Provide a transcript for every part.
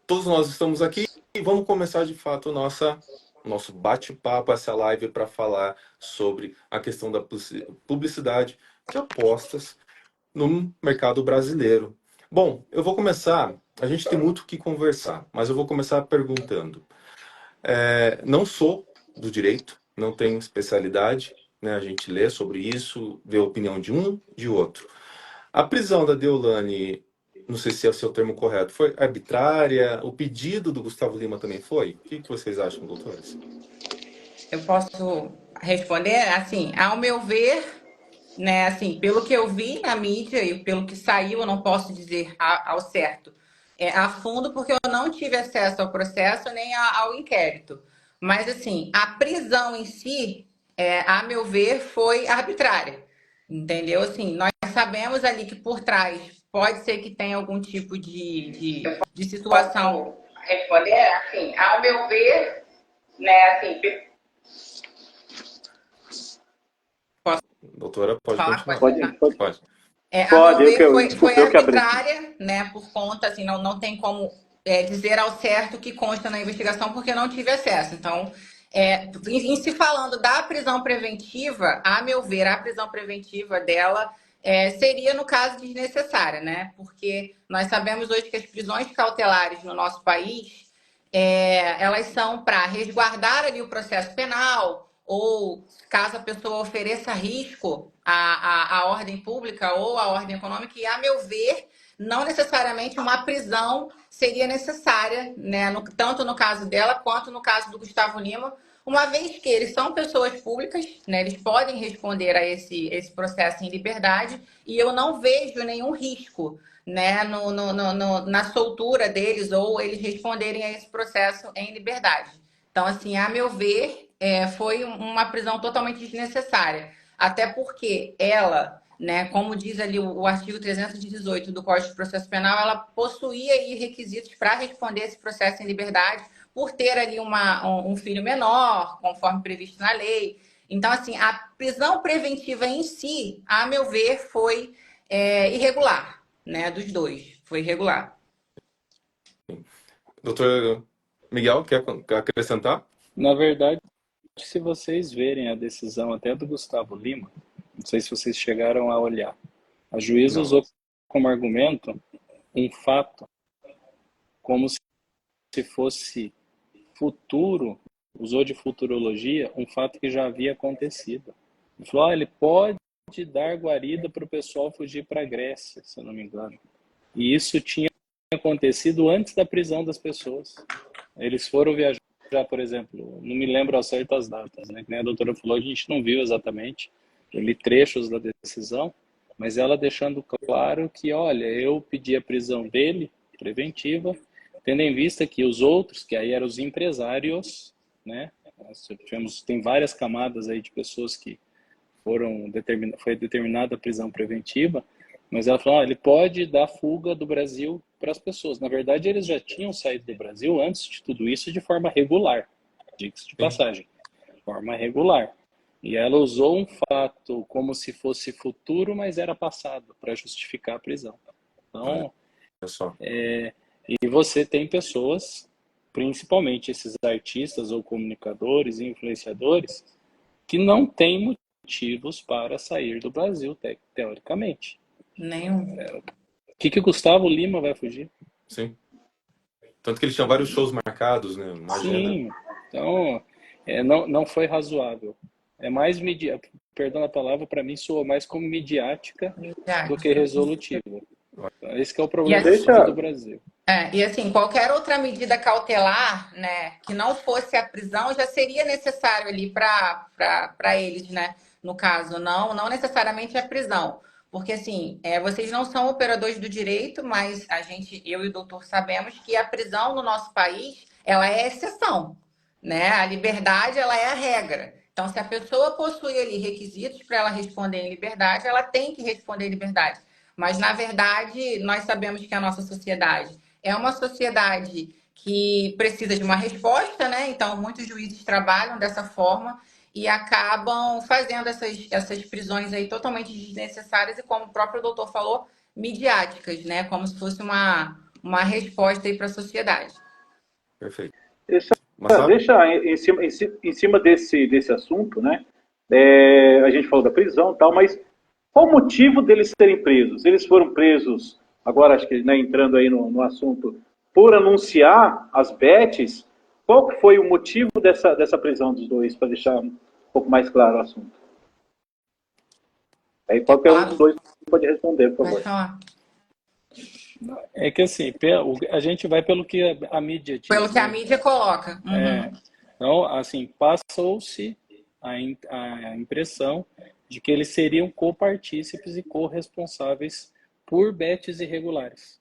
Todos nós estamos aqui e vamos começar de fato nosso bate-papo, essa live para falar sobre a questão da publicidade de apostas no mercado brasileiro. Bom, eu vou começar. A gente tem muito o que conversar, mas eu vou começar perguntando. Não sou do direito, não tenho especialidade, né? A gente lê sobre isso, vê a opinião de um, de outro. A prisão da Deolane, não sei se é o seu termo correto, foi arbitrária? O pedido do Gustavo Lima também foi? O que vocês acham, doutores? Eu posso responder assim, ao meu ver, né, assim, pelo que eu vi na mídia e pelo que saiu, eu não posso dizer ao certo, a fundo, porque eu não tive acesso ao processo nem ao inquérito. Mas, assim, a prisão em si, a meu ver, foi arbitrária, entendeu? Assim, nós sabemos ali que por trás pode ser que tenha algum tipo de situação. Posso responder? Assim, ao meu ver, né, assim, Doutora, pode falar? continuar. Pode falar. Pode. A meu pode, ver, foi desculpa, eu que abri. arbitrária, né? Por conta, assim, não tem como dizer ao certo o que consta na investigação, porque eu não tive acesso. Então, em se falando da prisão preventiva, a meu ver, a prisão preventiva dela seria, no caso, desnecessária, né? Porque nós sabemos hoje que as prisões cautelares no nosso país, elas são para resguardar ali o processo penal, ou caso a pessoa ofereça risco à ordem pública ou à ordem econômica, e, a meu ver, não necessariamente uma prisão seria necessária, né? Tanto no caso dela quanto no caso do Gustavo Lima, uma vez que eles são pessoas públicas, né? Eles podem responder a esse processo em liberdade, e eu não vejo nenhum risco, né, na soltura deles ou eles responderem a esse processo em liberdade. Então, assim, a meu ver, foi uma prisão totalmente desnecessária. Até porque ela, né, como diz ali o artigo 318 do Código de Processo Penal, ela possuía aí requisitos para responder esse processo em liberdade por ter ali um filho menor, conforme previsto na lei. Então, assim, a prisão preventiva em si, a meu ver, foi irregular, né, dos dois. Foi irregular. Doutor Miguel, quer acrescentar? Na verdade, se vocês verem a decisão até do Gustavo Lima, não sei se vocês chegaram a olhar, a juíza Não. usou como argumento um fato como se fosse futuro, usou de futurologia um fato que já havia acontecido. Ele falou, ele pode dar guarida para o pessoal fugir para a Grécia, se eu não me engano. E isso tinha acontecido antes da prisão das pessoas. Eles foram viajar, por exemplo, não me lembro ao certo as datas, né? Que nem a doutora falou, a gente não viu exatamente, eu li trechos da decisão, mas ela deixando claro que, olha, eu pedi a prisão dele, preventiva, tendo em vista que os outros, que aí eram os empresários, né? Tem várias camadas aí de pessoas que foi determinada a prisão preventiva, mas ela falou, ele pode dar fuga do Brasil para as pessoas. Na verdade, eles já tinham saído do Brasil antes de tudo isso de forma regular, diga-se de passagem, forma regular. E ela usou um fato como se fosse futuro, mas era passado, para justificar a prisão. Então, Olha só. e você tem pessoas, principalmente esses artistas ou comunicadores e influenciadores, que não têm motivos para sair do Brasil, teoricamente. Nenhum. O que o Gustavo Lima vai fugir? Sim. Tanto que ele tinha vários shows marcados, né? Uma agenda. Sim, então não foi razoável. É mais perdão a palavra, para mim soa mais como midiática do que resolutiva. Esse que é o problema do Brasil. E assim, qualquer outra medida cautelar, né, que não fosse a prisão, já seria necessário ali para eles, né? No caso, não necessariamente a prisão. Porque, assim, vocês não são operadores do direito, mas eu e o doutor sabemos que a prisão no nosso país, ela é exceção, né? A liberdade, ela é a regra. Então, se a pessoa possui ali requisitos para ela responder em liberdade, ela tem que responder em liberdade. Mas, na verdade, nós sabemos que a nossa sociedade é uma sociedade que precisa de uma resposta, né? Então, muitos juízes trabalham dessa forma e acabam fazendo essas prisões aí totalmente desnecessárias e, como o próprio doutor falou, midiáticas, né? Como se fosse uma resposta aí para a sociedade. Perfeito. Deixa, Massaro? deixa em cima desse assunto, né? A gente falou da prisão e tal, mas qual o motivo deles serem presos? Eles foram presos, agora acho que, né, entrando aí no assunto, por anunciar as bets. Qual que foi o motivo dessa prisão dos dois, para deixar um pouco mais claro o assunto? Aí qualquer um dos dois pode responder, por Pode favor. falar. É que assim, a gente vai pelo que a mídia diz, Pelo que a né? mídia coloca. Então, assim, passou-se a impressão de que eles seriam copartícipes e corresponsáveis por bets irregulares.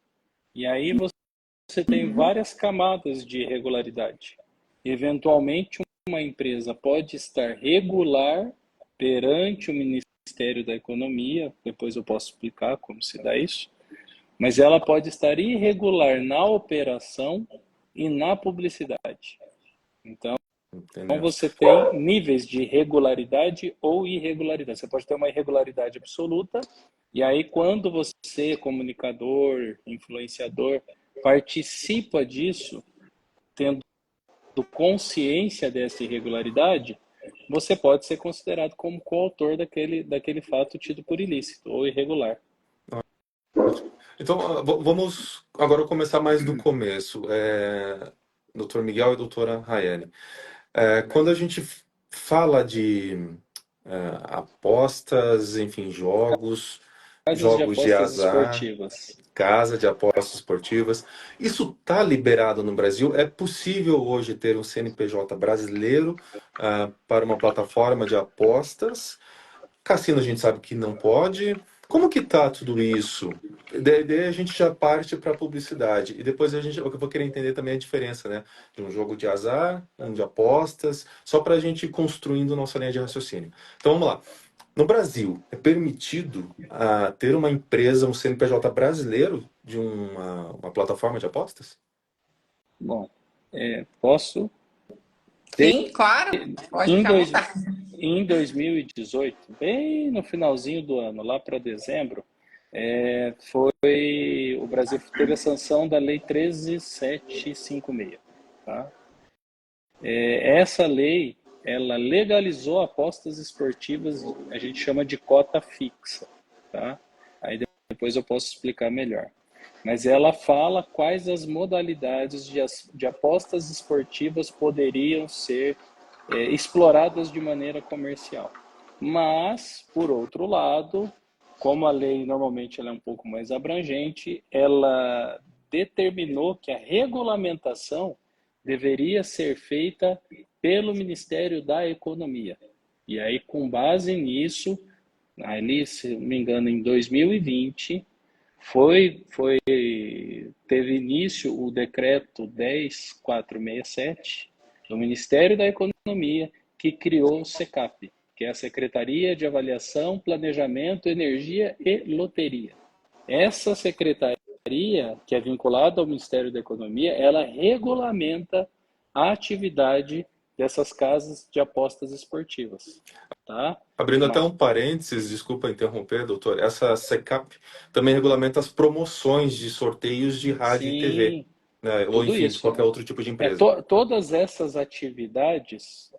E aí você tem várias camadas de irregularidade. Eventualmente, uma empresa pode estar regular perante o Ministério da Economia, depois eu posso explicar como se dá isso, mas ela pode estar irregular na operação e na publicidade. Então, Entendeu? você tem níveis de regularidade ou irregularidade. Você pode ter uma irregularidade absoluta, e aí quando você, comunicador, influenciador, participa disso, tendo consciência dessa irregularidade, você pode ser considerado como coautor daquele fato tido por ilícito ou irregular. Então, vamos agora começar mais do começo. Doutor Miguel e doutora Raiane. Quando a gente fala de apostas, enfim, jogos Casas de de apostas azar, esportivas. casa de apostas esportivas, isso está liberado no Brasil? É possível hoje ter um CNPJ brasileiro para uma plataforma de apostas? Cassino a gente sabe que não pode. Como que tá tudo isso? Daí a gente já parte para a publicidade. E depois eu vou querer entender também a diferença, né? De um jogo de azar, um de apostas, só para a gente ir construindo nossa linha de raciocínio. Então vamos lá. No Brasil, é permitido ter uma empresa, um CNPJ brasileiro de uma plataforma de apostas? Bom, posso? Sim, claro. Pode Em, ficar à dois, vontade. em 2018, bem no finalzinho do ano, lá para dezembro, o Brasil teve a sanção da Lei 13.756. Tá? Essa lei, ela legalizou apostas esportivas, a gente chama de cota fixa. Tá? Aí depois eu posso explicar melhor. Mas ela fala quais as modalidades de apostas esportivas poderiam ser exploradas de maneira comercial. Mas, por outro lado, como a lei normalmente ela é um pouco mais abrangente, ela determinou que a regulamentação deveria ser feita pelo Ministério da Economia. E aí, com base nisso, ali, se não me engano, em 2020, teve início o decreto 10.467 do Ministério da Economia, que criou o SECAP, que é a Secretaria de Avaliação, Planejamento, Energia e Loteria. Essa secretaria, que é vinculada ao Ministério da Economia, ela regulamenta a atividade dessas casas de apostas esportivas. Tá? Abrindo até um parênteses, desculpa interromper, doutor, essa SECAP também regulamenta as promoções de sorteios de rádio e TV, né? Ou Tudo enfim, de isso. qualquer outro tipo de empresa. Todas essas atividades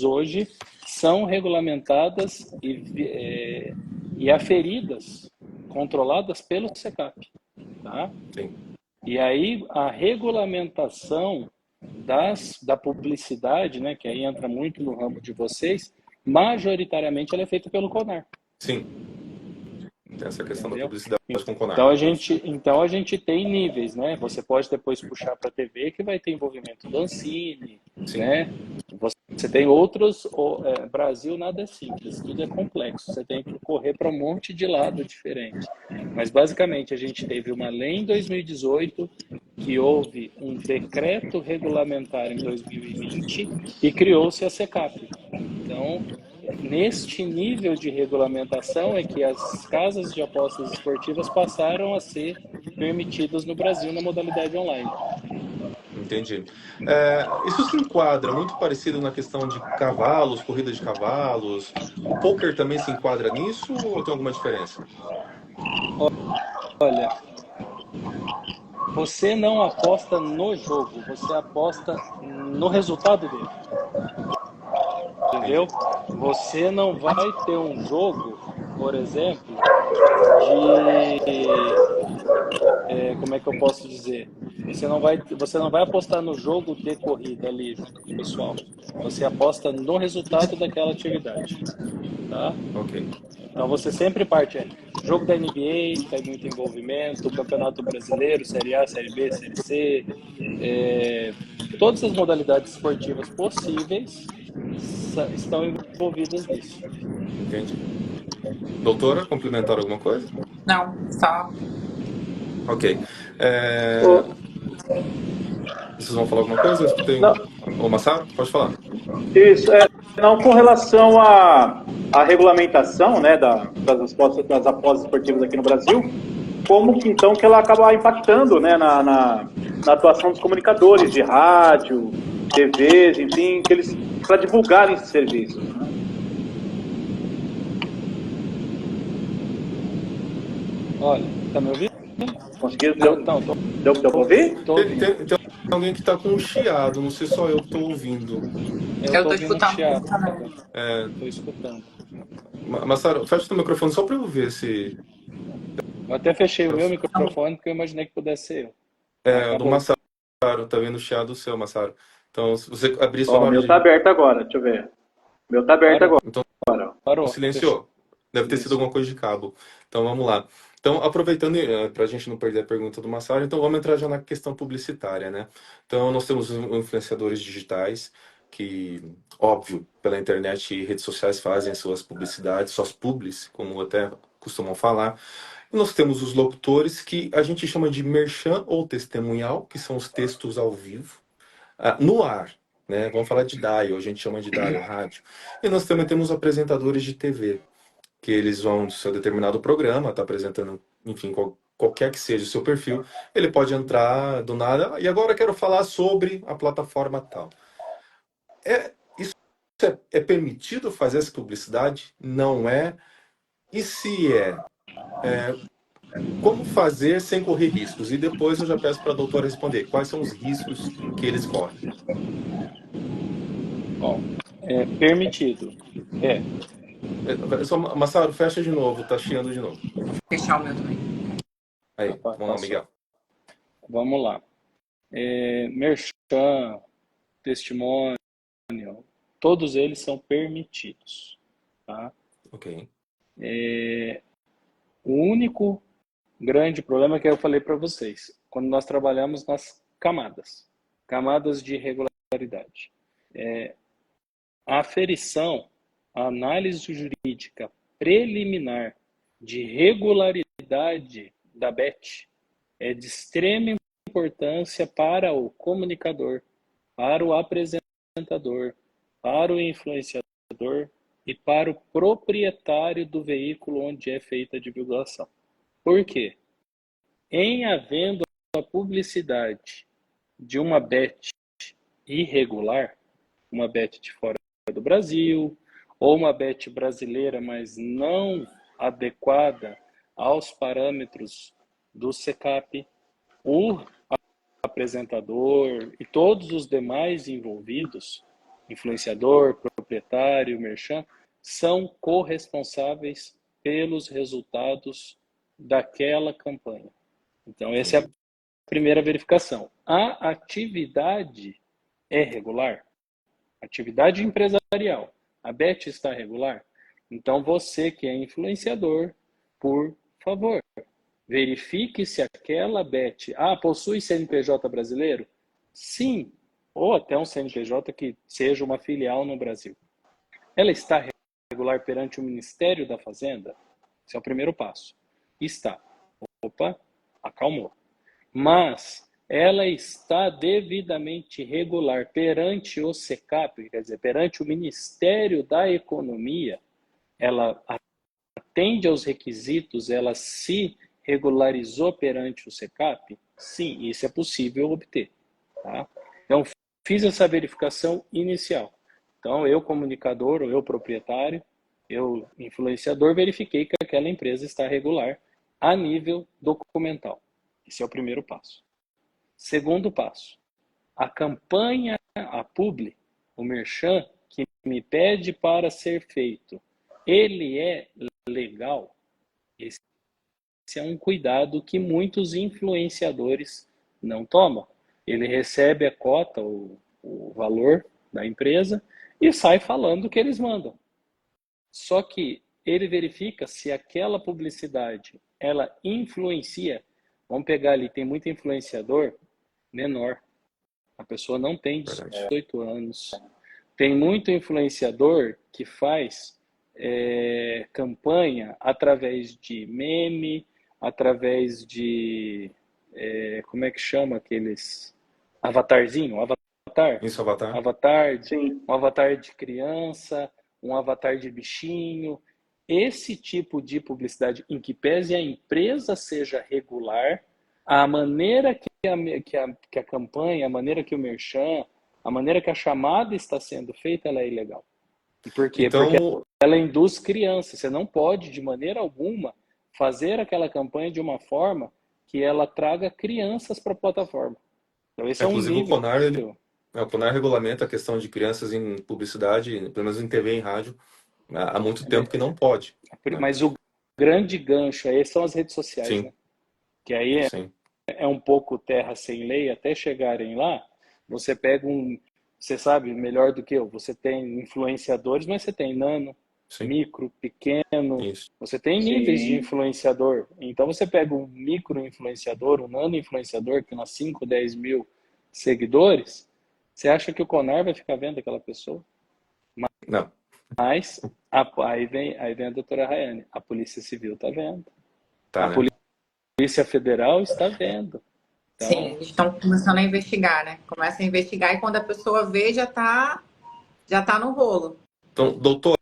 hoje são regulamentadas e aferidas, controladas pelo SECAP. Tá? Sim. E aí a regulamentação da publicidade, né, que aí entra muito no ramo de vocês, majoritariamente ela é feita pelo CONAR. Sim. Tem essa questão da Entendeu? publicidade com o CONAR. Então a gente tem níveis, né? Você pode depois puxar para a TV que vai ter envolvimento do Ancine, né? Você tem outros. Brasil nada é simples, tudo é complexo. Você tem que correr para um monte de lado diferente. Mas basicamente a gente teve uma lei em 2018, que houve um decreto regulamentar em 2020 e criou-se a SECAP. Então, neste nível de regulamentação é que as casas de apostas esportivas passaram a ser permitidas no Brasil na modalidade online. Entendi. Isso se enquadra muito parecido na questão de cavalos, corrida de cavalos. O poker também se enquadra nisso ou tem alguma diferença? Olha, Você não aposta no jogo, você aposta no resultado dele. Entendeu? Você não vai ter um jogo, por exemplo, como é que eu posso dizer? Você não vai apostar no jogo de corrida ali junto com o pessoal. Você aposta no resultado daquela atividade, tá? Ok. Então você sempre parte, jogo da NBA, tem muito envolvimento, Campeonato Brasileiro, Série A, Série B, Série C, todas as modalidades esportivas possíveis estão envolvidas nisso. Entendi. Doutora, complementar alguma coisa? Não, só. Ok. Ô, Vocês vão falar alguma coisa? Eu escutei não, um. Ô, Massaro, pode falar. isso, não, com relação à regulamentação, né, das apostas esportivas aqui no Brasil, como que então que ela acaba impactando, né, na atuação dos comunicadores de rádio, TVs, enfim, que eles para divulgarem esses serviços, né? Olha, tá me ouvindo? Conseguiram? Não, Deu para ouvir? tô Tem, ouvindo. tem alguém que está com um chiado, não sei só eu que estou ouvindo. Eu Eu tô tô ouvindo um escutando chiado. isso também. Tô escutando. Massaro, fecha o microfone só para eu ver se. Eu até fechei o meu microfone porque eu imaginei que pudesse ser eu. Mas É, tá do bom. Massaro, tá vendo o chiado seu, Massaro. Então, se você abrir só Ó, na o hora meu tá de. aberto agora, deixa eu ver. O meu tá aberto Parou. Então, agora. Parou. Fechou. silenciou. Deve ter sido Silenciou. alguma coisa de cabo. Então, vamos lá. Então, aproveitando, para a gente não perder a pergunta do Massaro, então vamos entrar já na questão publicitária, né? Então, nós temos influenciadores digitais que, óbvio, pela internet e redes sociais fazem suas publicidades, suas publis, como até costumam falar. E nós temos os locutores que a gente chama de merchan ou testemunhal, que são os textos ao vivo, no ar, né? Vamos falar de dial, a gente chama de dial rádio. E nós também temos apresentadores de TV, que eles vão no seu determinado programa, tá apresentando, enfim, qualquer que seja o seu perfil, ele pode entrar do nada, e agora eu quero falar sobre a plataforma tal. Isso é permitido fazer essa publicidade? Não é? E se como fazer sem correr riscos? E depois eu já peço para a doutora responder. Quais são os riscos que eles correm? Bom, permitido. Massaro, fecha de novo, tá chiando de novo. Fechar o meu também. Aí, vamos lá, Passou. Miguel. Vamos lá. Merchan, testemunho, todos eles são permitidos. Tá? Ok. O único grande problema que eu falei para vocês, quando nós trabalhamos nas camadas de regularidade. A aferição, a análise jurídica preliminar de regularidade da BET é de extrema importância para o comunicador, para o apresentador, para o influenciador e para o proprietário do veículo onde é feita a divulgação. Por quê? Em havendo a publicidade de uma BET irregular, uma BET de fora do Brasil, ou uma BET brasileira, mas não adequada aos parâmetros do SECAP, o apresentador e todos os demais envolvidos, influenciador, proprietário, merchan, são corresponsáveis pelos resultados daquela campanha. Então, essa é a primeira verificação. A atividade é regular? Atividade empresarial. A BET está regular? Então, você que é influenciador, por favor, verifique se aquela BET possui CNPJ brasileiro? Sim, ou até um CNPJ que seja uma filial no Brasil. Ela está regular perante o Ministério da Fazenda? Esse é o primeiro passo. Está. Opa, acalmou. Mas ela está devidamente regular perante o SECAP, quer dizer, perante o Ministério da Economia, ela atende aos requisitos, ela se regularizou perante o SECAP? Sim, isso é possível obter. Tá? Então, fiz essa verificação inicial. Então, eu comunicador, ou eu proprietário, eu influenciador, verifiquei que aquela empresa está regular a nível documental. Esse é o primeiro passo. Segundo passo, a campanha, a publi, o merchan, que me pede para ser feito, ele é legal? Esse é um cuidado que muitos influenciadores não tomam. Ele recebe a cota, o valor da empresa e sai falando o que eles mandam. Só que ele verifica se aquela publicidade ela influencia. Vamos pegar ali, tem muito influenciador menor. A pessoa não tem 18 anos. Tem muito influenciador que faz campanha através de meme, através de como é que chama aqueles avatarzinho, avatar, Isso, Avatar? avatar, Sim. um avatar de criança, um avatar de bichinho. Esse tipo de publicidade, em que pese a empresa seja regular, a maneira que a campanha, a maneira que o merchan, a maneira que a chamada está sendo feita, ela é ilegal. E por quê? Porque Então, ela induz crianças. Você não pode, de maneira alguma, fazer aquela campanha de uma forma que ela traga crianças para a plataforma. Então, esse é um inclusive, nível. o CONAR regulamenta a questão de crianças em publicidade, pelo menos em TV e em rádio, há muito tempo que não pode, né? Mas o grande gancho aí são as redes sociais, Sim, né? Que aí sim. é um pouco terra sem lei, até chegarem lá, você pega você sabe melhor do que eu, você tem influenciadores, mas você tem nano, Sim, micro, pequeno, isso. você tem níveis de influenciador. Então você pega um micro influenciador, um nano influenciador, que tem umas 5, 10 mil seguidores, você acha que o CONAR vai ficar vendo aquela pessoa? Não, Mas aí vem a doutora Rayane, a Polícia Civil está vendo, tá, a né? Polícia Federal está vendo. Sim, Então, eles estão começando a investigar, né? Começa a investigar e quando a pessoa vê, já tá no rolo. Então, doutora,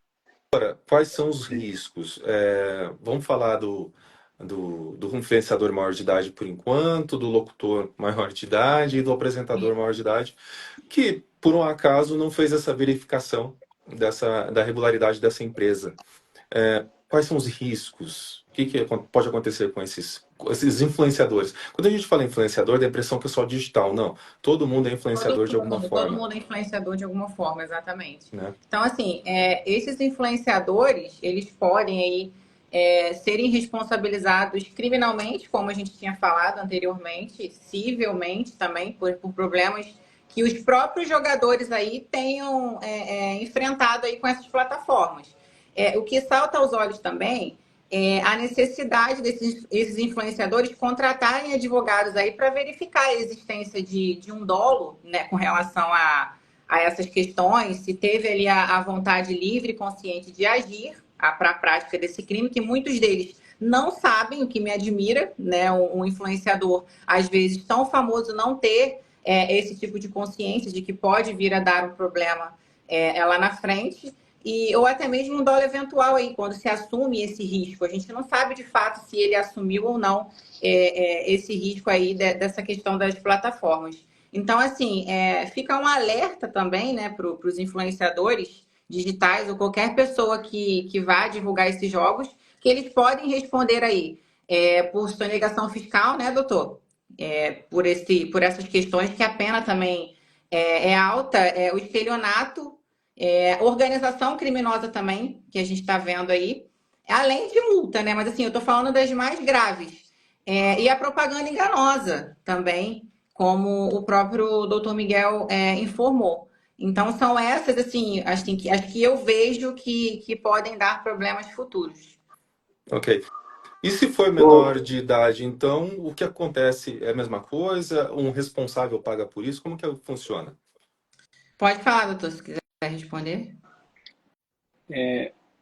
quais são os riscos? Vamos falar do influenciador maior de idade por enquanto, do locutor maior de idade e do apresentador maior de idade, que, por um acaso, não fez essa verificação da regularidade dessa empresa. Quais são os riscos? O que pode acontecer com esses influenciadores? Quando a gente fala influenciador, dá a impressão que é só digital. Não, todo mundo é influenciador de alguma Todo forma, mundo é influenciador de alguma forma, exatamente. né? Então, assim, esses influenciadores, eles podem aí serem responsabilizados criminalmente, como a gente tinha falado anteriormente, civilmente também, por problemas que os próprios jogadores aí tenham enfrentado aí com essas plataformas. O que salta aos olhos também a necessidade desses influenciadores contratarem advogados aí para verificar a existência de um dolo, né, com relação a essas questões, se teve ali a vontade livre e consciente de agir para a prática desse crime, que muitos deles não sabem, o que me admira, né, um influenciador, às vezes, tão famoso não ter esse tipo de consciência de que pode vir a dar um problema lá na frente, ou até mesmo um dolo eventual aí, quando se assume esse risco. A gente não sabe de fato se ele assumiu ou não esse risco aí dessa questão das plataformas. Então, assim, fica um alerta também, né, para os influenciadores digitais ou qualquer pessoa que vá divulgar esses jogos, que eles podem responder aí por sonegação fiscal, né, doutor? Por essas questões que a pena também é alta, o estelionato, organização criminosa também, que a gente está vendo aí, além de multa, né? Mas assim, eu estou falando das mais graves. E a propaganda enganosa também, como o próprio doutor Miguel informou. Então, são essas, assim, as que eu vejo que podem dar problemas futuros. Ok. E se for Ô, menor de idade, então, o que acontece é a mesma coisa? Um responsável paga por isso? Como que funciona? Pode falar, doutor, se quiser responder.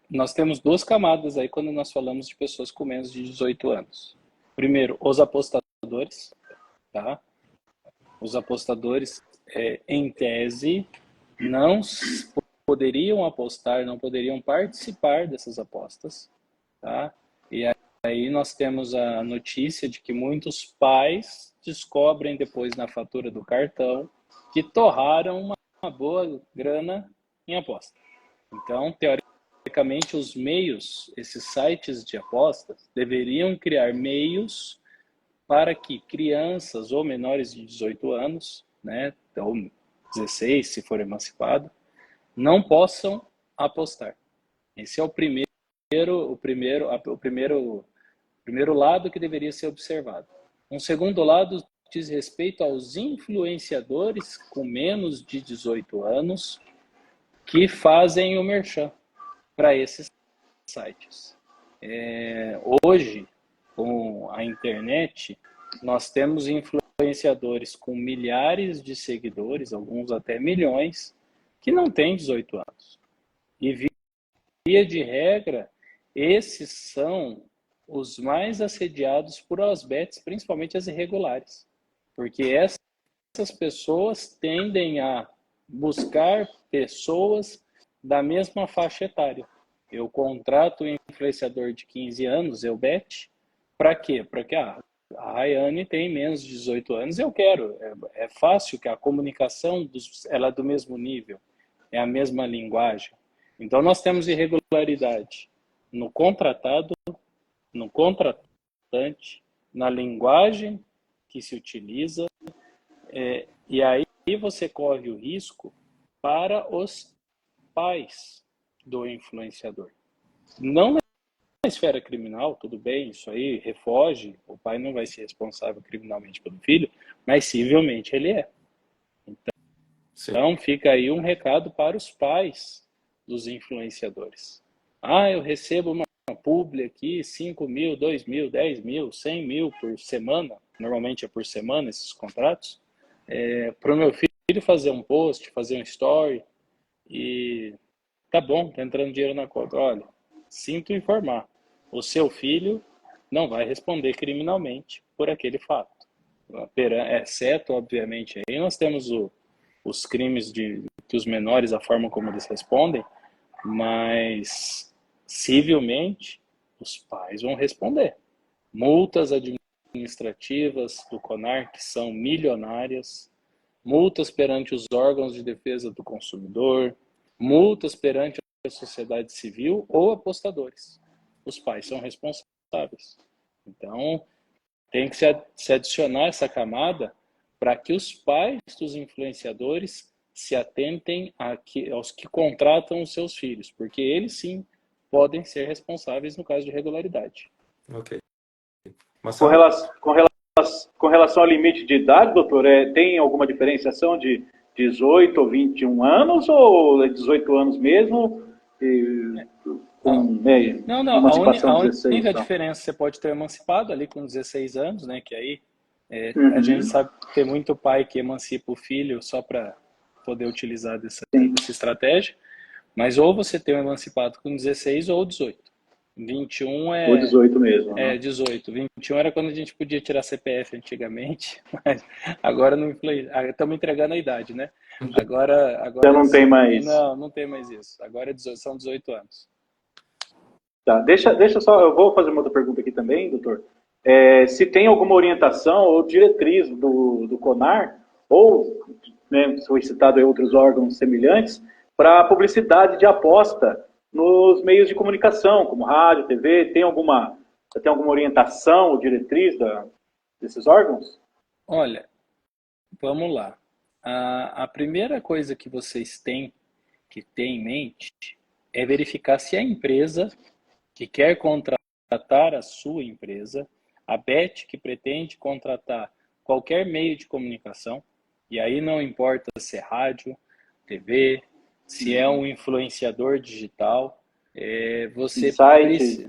nós temos duas camadas aí quando nós falamos de pessoas com menos de 18 anos. Primeiro, os apostadores, tá? Os apostadores, em tese, não poderiam apostar, não poderiam participar dessas apostas, tá? E aí nós temos a notícia de que muitos pais descobrem depois na fatura do cartão que torraram uma boa grana em aposta. Então, teoricamente, os meios, esses sites de apostas, deveriam criar meios para que crianças ou menores de 18 anos, né, ou 16, se for emancipado, não possam apostar. Esse é o primeiro lado que deveria ser observado. Um segundo lado diz respeito aos influenciadores com menos de 18 anos que fazem o merchan para esses sites. Hoje, com a internet, nós temos influenciadores com milhares de seguidores, alguns até milhões, que não têm 18 anos. E via de regra, esses são os mais assediados por as bets, principalmente as irregulares. Porque essas pessoas tendem a buscar pessoas da mesma faixa etária. Eu contrato um influenciador de 15 anos, eu bet, para quê? Para que a Rayane tem menos de 18 anos, eu quero. É fácil que a comunicação ela é do mesmo nível, é a mesma linguagem. Então nós temos irregularidade no contratado, no contratante, na linguagem que se utiliza, e aí você corre o risco para os pais do influenciador. Não na esfera criminal, tudo bem, isso aí refoge, o pai não vai ser responsável criminalmente pelo filho, mas civilmente ele é. Então fica aí um recado para os pais dos influenciadores. Eu recebo uma publi aqui, 5 mil, 2 mil, 10 mil, 100 mil por semana, normalmente é por semana esses contratos, para o meu filho fazer um post, fazer um story, e tá bom, tá entrando dinheiro na conta. Olha, sinto informar, o seu filho não vai responder criminalmente por aquele fato. Exceto, obviamente, aí nós temos os crimes que os menores, a forma como eles respondem, mas civilmente os pais vão responder. Multas administrativas do CONAR que são milionárias, multas perante os órgãos de defesa do consumidor, multas perante a sociedade civil ou apostadores. Os pais são responsáveis. Então, tem que se adicionar essa camada para que os pais dos influenciadores se atentem aos que contratam os seus filhos, porque eles sim podem ser responsáveis no caso de irregularidade. Ok. Com relação ao limite de idade, doutor, tem alguma diferenciação de 18 ou 21 anos ou é 18 anos mesmo? Não. A única diferença, você pode ter emancipado ali com 16 anos, né? Que aí a gente sabe que tem muito pai que emancipa o filho só para poder utilizar dessa estratégia, mas ou você tem um emancipado com 16 ou 18. 21 Ou 18 mesmo. 18. 21 era quando a gente podia tirar CPF antigamente, mas agora não estamos entregando a idade, né? Agora já não tem mais. Não tem mais isso. Agora são 18 anos. Tá, deixa só, eu vou fazer uma outra pergunta aqui também, doutor. Se tem alguma orientação ou diretriz do CONAR, ou, né, foi citado em outros órgãos semelhantes, para publicidade de aposta nos meios de comunicação, como rádio, TV, tem alguma orientação ou diretriz desses órgãos? Olha, vamos lá. A primeira coisa que vocês têm que ter em mente é verificar se a empresa que quer contratar a sua empresa, a Bet que pretende contratar qualquer meio de comunicação, e aí não importa se é rádio, TV, se é um influenciador digital, você site,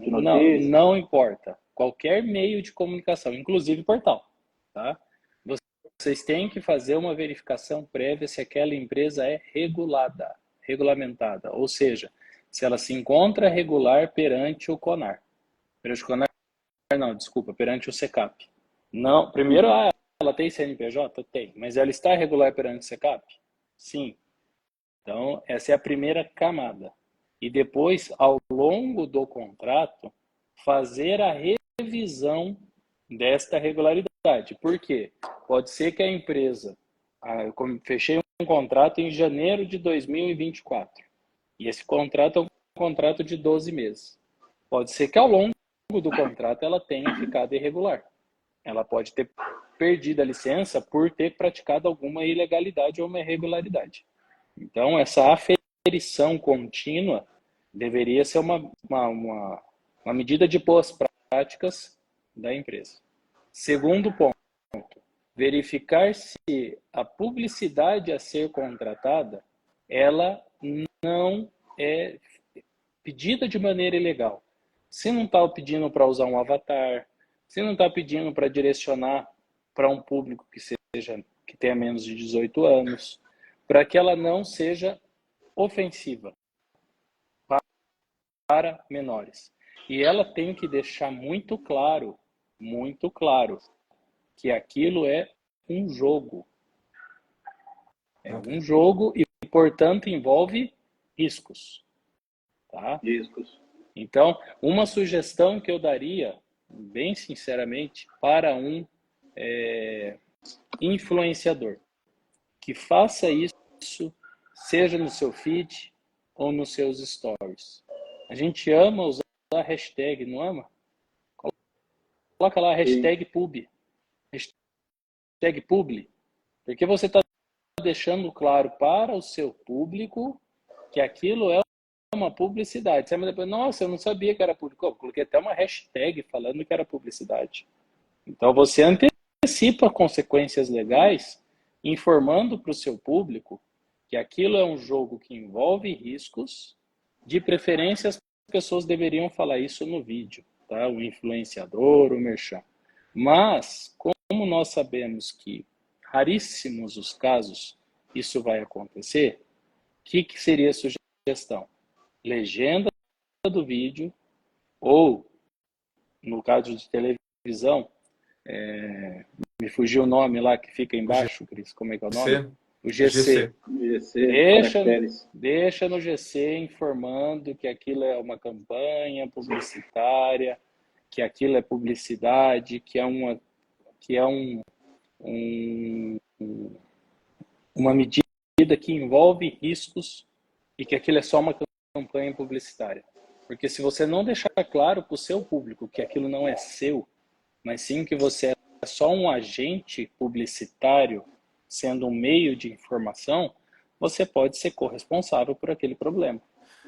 não importa, qualquer meio de comunicação, inclusive portal, tá? Vocês têm que fazer uma verificação prévia se aquela empresa é regulamentada, ou seja, se ela se encontra regular perante o CONAR. Perante o CONAR, não, desculpa, perante o SECAP. Não, primeiro, ela tem CNPJ? Tem, mas ela está regular perante o SECAP? Sim. Então, essa é a primeira camada. E depois, ao longo do contrato, fazer a revisão desta regularidade. Por quê? Pode ser que a empresa, eu fechei um contrato em janeiro de 2024, e esse contrato é um contrato de 12 meses. Pode ser que ao longo do contrato ela tenha ficado irregular. ela pode ter perdido a licença por ter praticado alguma ilegalidade ou uma irregularidade. Então, essa aferição contínua deveria ser uma medida de boas práticas da empresa. Segundo ponto, verificar se a publicidade a ser contratada, ela não é pedida de maneira ilegal. Se não está pedindo para usar um avatar, se não está pedindo para direcionar para um público que tenha menos de 18 anos, para que ela não seja ofensiva para menores. E ela tem que deixar muito claro, que aquilo é um jogo. É um jogo e, portanto, envolve riscos. Tá? Riscos. Então, uma sugestão que eu daria, bem sinceramente, para um influenciador, que faça isso, seja no seu feed ou nos seus stories. A gente ama usar a hashtag, não ama? Coloca lá a hashtag pub. Hashtag publi. Porque você está deixando claro para o seu público que aquilo é uma publicidade. Você vai depois, nossa, eu não sabia que era público. Eu coloquei até uma hashtag falando que era publicidade. Então você antecipa consequências legais, informando para o seu público que aquilo é um jogo que envolve riscos. De preferência, as pessoas deveriam falar isso no vídeo, tá? O influenciador, o merchan. Mas, como nós sabemos que raríssimos os casos isso vai acontecer, o que seria a sugestão? Legenda do vídeo, ou, no caso de televisão, me fugiu o nome lá que fica embaixo, Cris, como é que é o nome? O GC. Deixa no GC informando que aquilo é uma campanha publicitária, que aquilo é publicidade, que é uma medida que envolve riscos e que aquilo é só uma campanha publicitária. Porque se você não deixar claro para o seu público que aquilo não é seu, mas sim que você é só um agente publicitário, sendo um meio de informação, você pode ser corresponsável por aquele problema.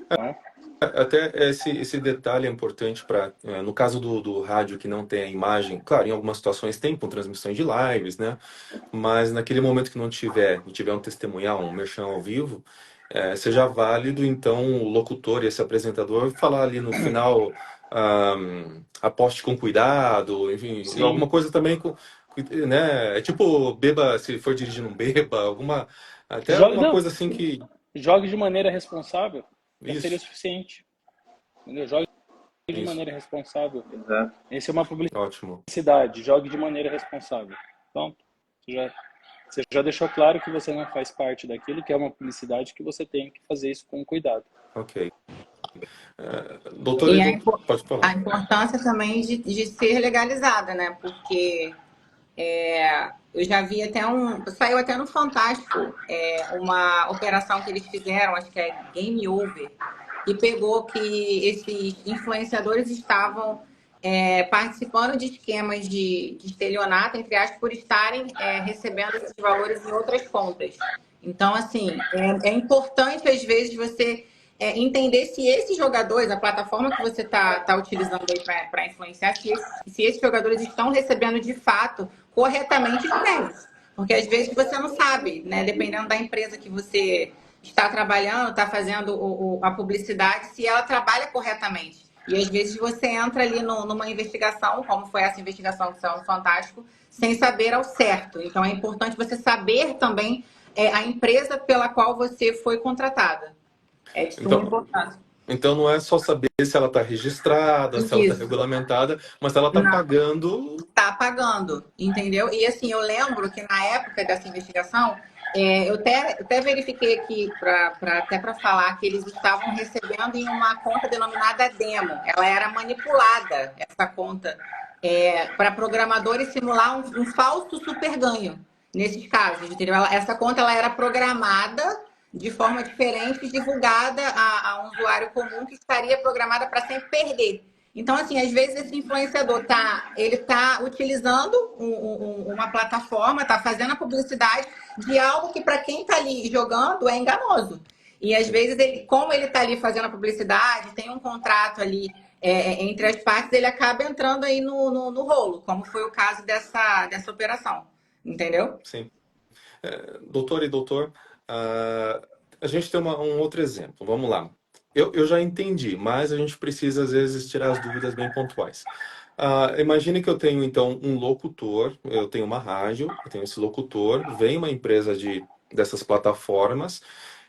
Tá? Até esse detalhe é importante para, no caso do rádio que não tem a imagem, claro, em algumas situações tem com transmissões de lives, né? Mas naquele momento que não tiver um testemunhal, um merchan ao vivo, seja válido, então, o locutor e esse apresentador falar ali no final, aposte com cuidado, enfim, Sim. alguma coisa também, né? É tipo, beba, se for dirigir, não beba, até alguma coisa assim que... Jogue de maneira responsável, já Isso. seria suficiente. Entendeu? Jogue de maneira responsável. Exato. Essa é uma publicidade. Ótimo. Jogue de maneira responsável. Então, você já deixou claro que você não faz parte daquilo, que é uma publicidade, que você tem que fazer isso com cuidado. Ok. Doutor, pode falar. A importância também de ser legalizada, né? Porque eu já vi saiu até no Fantástico, uma operação que eles fizeram, acho que é Game Over, e pegou que esses influenciadores estavam participando de esquemas de estelionato, entre aspas, por estarem recebendo esses valores em outras contas. Então, assim, é importante, às vezes, você entender se esses jogadores, a plataforma que você está utilizando aí para influenciar, se esses jogadores estão recebendo, de fato, corretamente os prêmios. Porque, às vezes, você não sabe, né? Dependendo da empresa que você está trabalhando, está fazendo a publicidade, se ela trabalha corretamente. E às vezes você entra ali numa investigação, como foi essa investigação que saiu no Fantástico, sem saber ao certo. Então é importante você saber também a empresa pela qual você foi contratada. É de suma importância. Então não é só saber se ela está registrada, se ela está regulamentada, mas se ela está pagando. Está pagando, entendeu? E assim, eu lembro que na época dessa investigação, eu até verifiquei aqui, até para falar, que eles estavam recebendo em uma conta denominada Demo. Ela era manipulada, essa conta, para programadores simular um falso super ganho, nesses casos, entendeu? Essa conta ela era programada de forma diferente, divulgada a um usuário comum que estaria programada para sempre perder. Então, assim, às vezes esse influenciador ele tá utilizando uma plataforma, tá fazendo a publicidade de algo que para quem tá ali jogando é enganoso. E às vezes ele, como ele tá ali fazendo a publicidade, tem um contrato ali entre as partes, ele acaba entrando aí no rolo, como foi o caso dessa operação. Entendeu? Sim. Doutor e doutor, a gente tem um outro exemplo. Vamos lá. Eu já entendi, mas a gente precisa, às vezes, tirar as dúvidas bem pontuais. Imagine que eu tenho, então, um locutor, eu tenho uma rádio, eu tenho esse locutor, vem uma empresa dessas plataformas,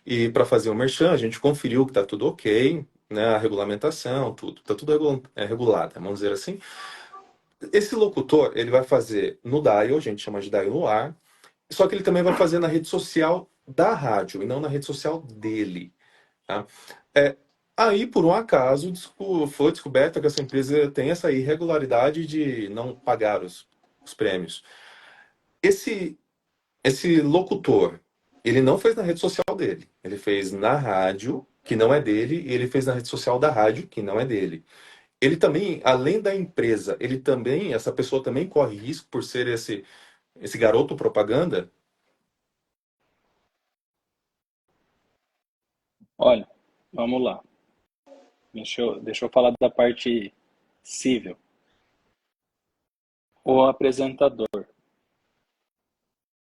e para fazer o merchan, a gente conferiu que está tudo ok, né, a regulamentação, tudo, está tudo regulado, vamos dizer assim. Esse locutor, ele vai fazer no dial, a gente chama de dial no ar, só que ele também vai fazer na rede social da rádio e não na rede social dele. Tá? Aí, por um acaso, foi descoberto que essa empresa tem essa irregularidade de não pagar os prêmios. Esse locutor, ele não fez na rede social dele. Ele fez na rádio, que não é dele, e ele fez na rede social da rádio, que não é dele. Ele também, além da empresa, essa pessoa também corre risco por ser esse garoto propaganda. Olha, vamos lá. Deixa eu falar da parte civil. O apresentador.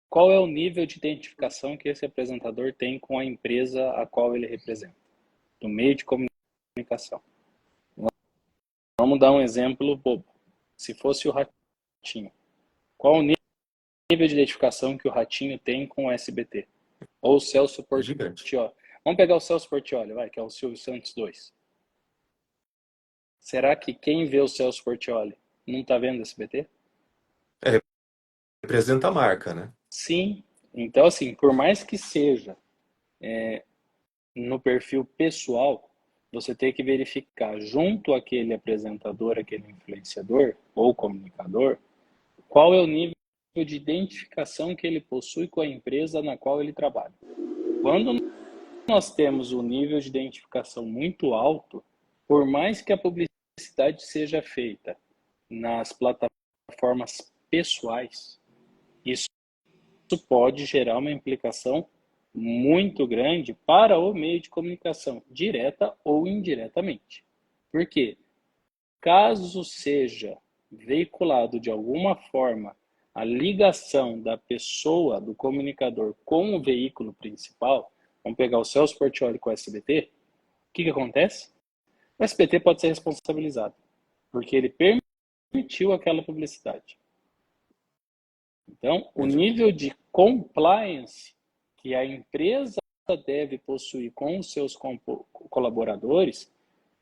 Qual é o nível de identificação que esse apresentador tem com a empresa a qual ele representa? Do meio de comunicação. Vamos dar um exemplo bobo. Se fosse o Ratinho, qual o nível de identificação que o Ratinho tem com o SBT? Ou o Celso Portiolli. Vamos pegar o Celso Portiolli, que é o Silvio Santos 2. Será que quem vê o Celso Portiolli não está vendo o SBT? Representa a marca, né? Sim. Então, assim, por mais que seja no perfil pessoal, você tem que verificar junto àquele apresentador, aquele influenciador ou comunicador, qual é o nível de identificação que ele possui com a empresa na qual ele trabalha. Quando nós temos um nível de identificação muito alto, por mais que a publicidade seja feita nas plataformas pessoais, isso pode gerar uma implicação muito grande para o meio de comunicação, direta ou indiretamente. Por quê? Caso seja veiculado de alguma forma a ligação da pessoa, do comunicador, com o veículo principal, vamos pegar o Celso Portiolli com o SBT, o que acontece? O SBT pode ser responsabilizado, porque ele permitiu aquela publicidade. Então, o nível de compliance que a empresa deve possuir com os seus colaboradores,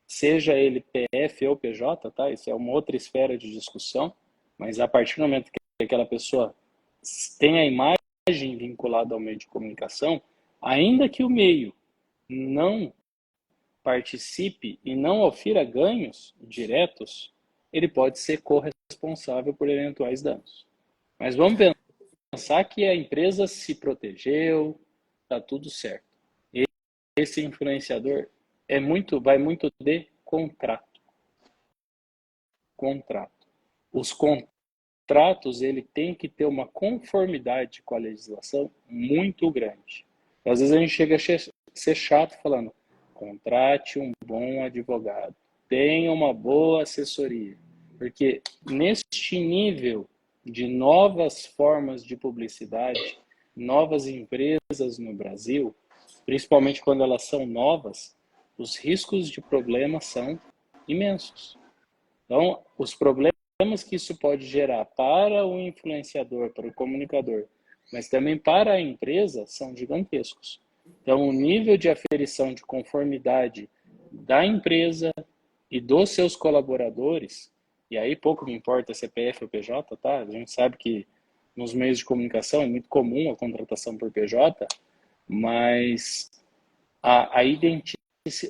seja ele PF ou PJ, tá? Isso é uma outra esfera de discussão, mas a partir do momento que aquela pessoa tem a imagem vinculada ao meio de comunicação, ainda que o meio não participe e não ofira ganhos diretos, ele pode ser corresponsável por eventuais danos. Mas vamos pensar que a empresa se protegeu, está tudo certo. Esse influenciador vai muito de contrato. Os contratos, ele tem que ter uma conformidade com a legislação muito grande. Às vezes a gente chega a ser chato falando, contrate um bom advogado, tenha uma boa assessoria, porque neste nível de novas formas de publicidade, novas empresas no Brasil, principalmente quando elas são novas, os riscos de problemas são imensos. Então, os problemas que isso pode gerar para o influenciador, para o comunicador, mas também para a empresa, são gigantescos. Então, o nível de aferição de conformidade da empresa e dos seus colaboradores, e aí pouco me importa CPF ou PJ, tá? A gente sabe que nos meios de comunicação é muito comum a contratação por PJ, mas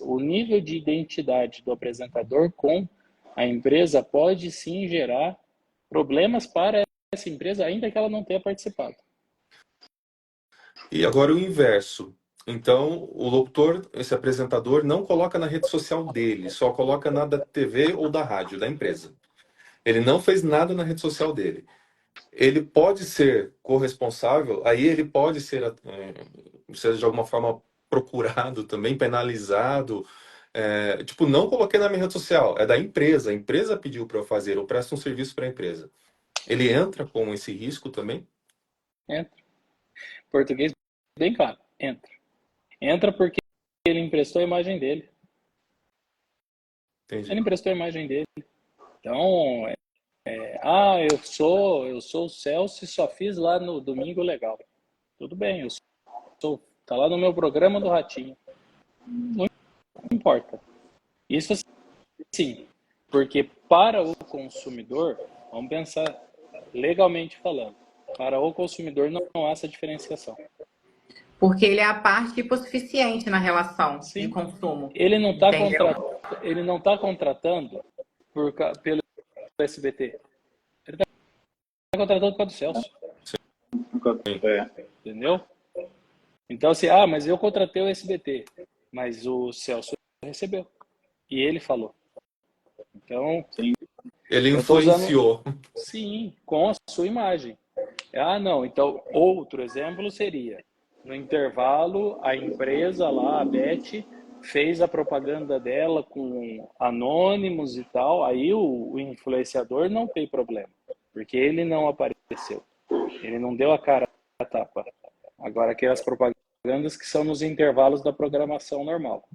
o nível de identidade do apresentador com a empresa pode sim gerar problemas para essa empresa, ainda que ela não tenha participado. E agora o inverso. Então, o locutor, esse apresentador, não coloca na rede social dele, só coloca na da TV ou da rádio, da empresa. Ele não fez nada na rede social dele. Ele pode ser corresponsável, aí ele pode ser, seja de alguma forma procurado também, penalizado. Tipo, não coloquei na minha rede social, é da empresa. A empresa pediu para eu fazer, eu presto um serviço para a empresa. Ele entra com esse risco também? Entra. Português bem claro, entra. Entra porque ele emprestou a imagem dele. Ele Entendi. emprestou a imagem dele. Então, eu sou o Celso e só fiz lá no Domingo Legal. Tudo bem, tá lá no meu programa do Ratinho. Não importa. Isso sim, porque para o consumidor, vamos pensar legalmente falando, para o consumidor não há essa diferenciação. Porque ele é a parte hipossuficiente na relação de Sim, consumo. ele não Entendeu? está contratando pelo SBT. Ele está contratando por causa do Celso. Entendeu? Então, assim, mas eu contratei o SBT, mas o Celso recebeu. E ele falou. Então, Ele eu estou usando, influenciou. sim, com a sua imagem. Não, então, outro exemplo seria, no intervalo, a empresa lá, a Bet, fez a propaganda dela com anônimos e tal, aí o influenciador não tem problema, porque ele não apareceu, ele não deu a cara a tapa. Agora, aquelas propagandas que são nos intervalos da programação normal,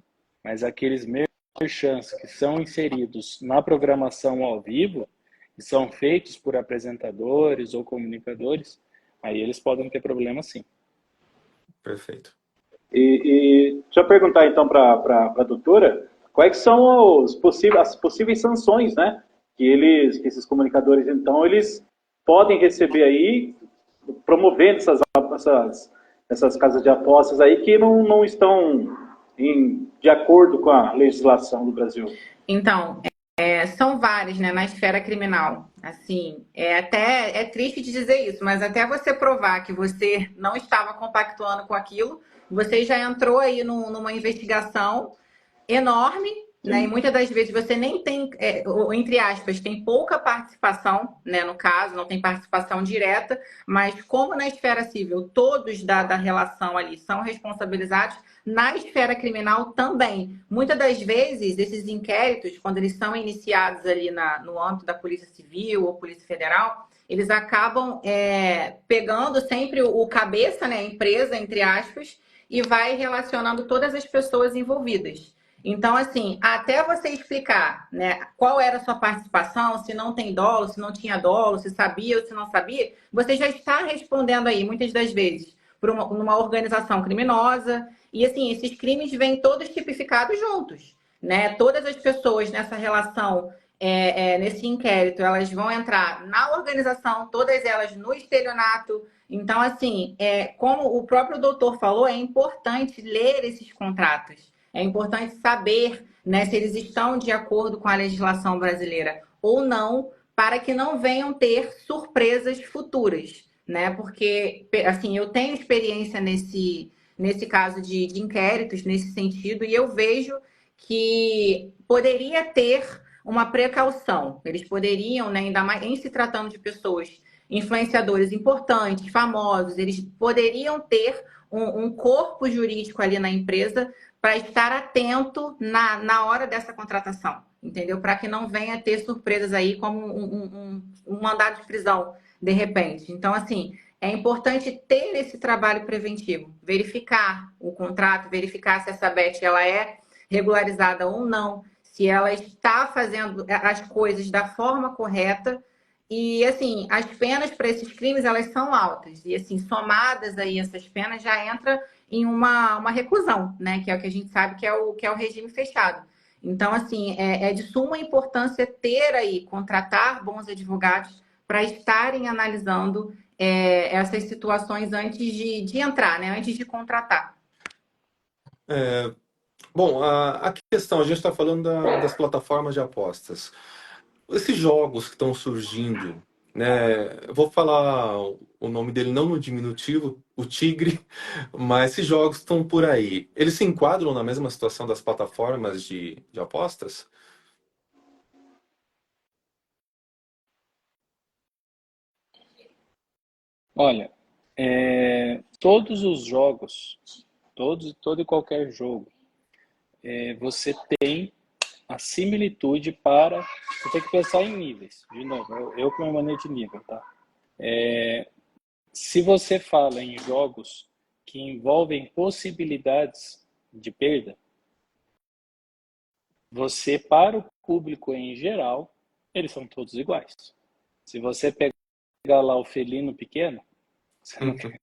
mas aqueles merchants que são inseridos na programação ao vivo, que são feitos por apresentadores ou comunicadores, aí eles podem ter problema sim. Perfeito. E deixa eu perguntar então para a doutora, quais são as possíveis sanções, né, que esses comunicadores então eles podem receber aí, promovendo essas casas de apostas aí que não estão de acordo com a legislação do Brasil. Então, são vários, né, na esfera criminal. Assim, até triste de dizer isso, mas até você provar que você não estava compactuando com aquilo, você já entrou aí numa investigação enorme, né? E muitas das vezes você nem tem, entre aspas, tem pouca participação, né? No caso, não tem participação direta, mas como na esfera civil todos da relação ali são responsabilizados, na esfera criminal também. Muitas das vezes, esses inquéritos, quando eles são iniciados ali no âmbito da Polícia Civil ou Polícia Federal, eles acabam pegando sempre o cabeça, né? A empresa, entre aspas, e vai relacionando todas as pessoas envolvidas. Então, assim, até você explicar, né, qual era a sua participação, se não tem dolo, se não tinha dolo, se sabia ou se não sabia, você já está respondendo aí, muitas das vezes, por uma organização criminosa. E, assim, esses crimes vêm todos tipificados juntos, né? Todas as pessoas nessa relação, nesse inquérito, elas vão entrar na organização, todas elas no estelionato. Então, assim, como o próprio doutor falou, é importante ler esses contratos. É importante saber, né, se eles estão de acordo com a legislação brasileira ou não, para que não venham ter surpresas futuras, né? Porque, assim, eu tenho experiência nesse caso de inquéritos, nesse sentido, e eu vejo que poderia ter uma precaução. Eles poderiam, né, ainda mais em se tratando de pessoas, influenciadores importantes, famosos, eles poderiam ter um corpo jurídico ali na empresa para estar atento na hora dessa contratação, entendeu? Para que não venha ter surpresas aí, como um mandado de prisão, de repente. Então, assim, é importante ter esse trabalho preventivo, verificar o contrato, verificar se essa Bet ela é regularizada ou não, se ela está fazendo as coisas da forma correta. E, assim, as penas para esses crimes, elas são altas. E, assim, somadas aí essas penas, já entra em uma reclusão, né? Que é o que a gente sabe que é o regime fechado. Então, assim, é de suma importância ter aí, contratar bons advogados para estarem analisando essas situações antes de entrar, né? Antes de contratar. Bom, a questão, a gente está falando das plataformas de apostas. Esses jogos que estão surgindo, né? Eu vou falar o nome dele não no diminutivo, o Tigre, mas esses jogos estão por aí. Eles se enquadram na mesma situação das plataformas de apostas? Olha, todos os jogos, todo e qualquer jogo, você tem a similitude para. Você tem que pensar em níveis. De novo, eu com a maneira de nível, tá? Se você fala em jogos que envolvem possibilidades de perda, você, para o público em geral, eles são todos iguais. Se você pegar lá o felino pequeno, você não tem...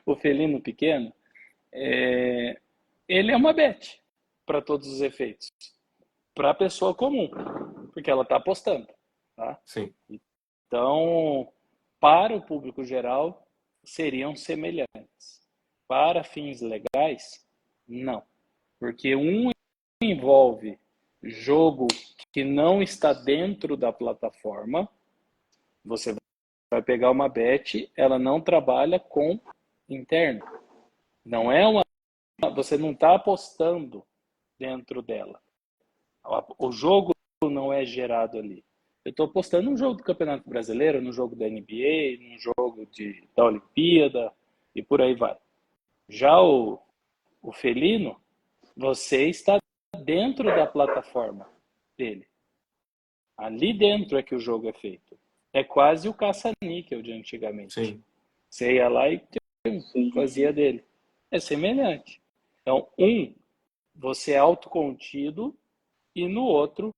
o felino pequeno, ele é uma bet para todos os efeitos. Para a pessoa comum, porque ela está apostando. Tá? Sim. Então, para o público geral, seriam semelhantes. Para fins legais, não. Porque um envolve jogo que não está dentro da plataforma, você vai pegar uma bet, ela não trabalha com interno. Não é uma. Você não está apostando dentro dela. O jogo não é gerado ali. Eu estou apostando num jogo do Campeonato Brasileiro, no jogo da NBA, num jogo da Olimpíada e por aí vai. Já o felino, você está dentro da plataforma dele. Ali dentro é que o jogo é feito. É quase o caça-níquel de antigamente. Sim. Você ia lá e fazia dele. É semelhante. Então, você é autocontido e no outro,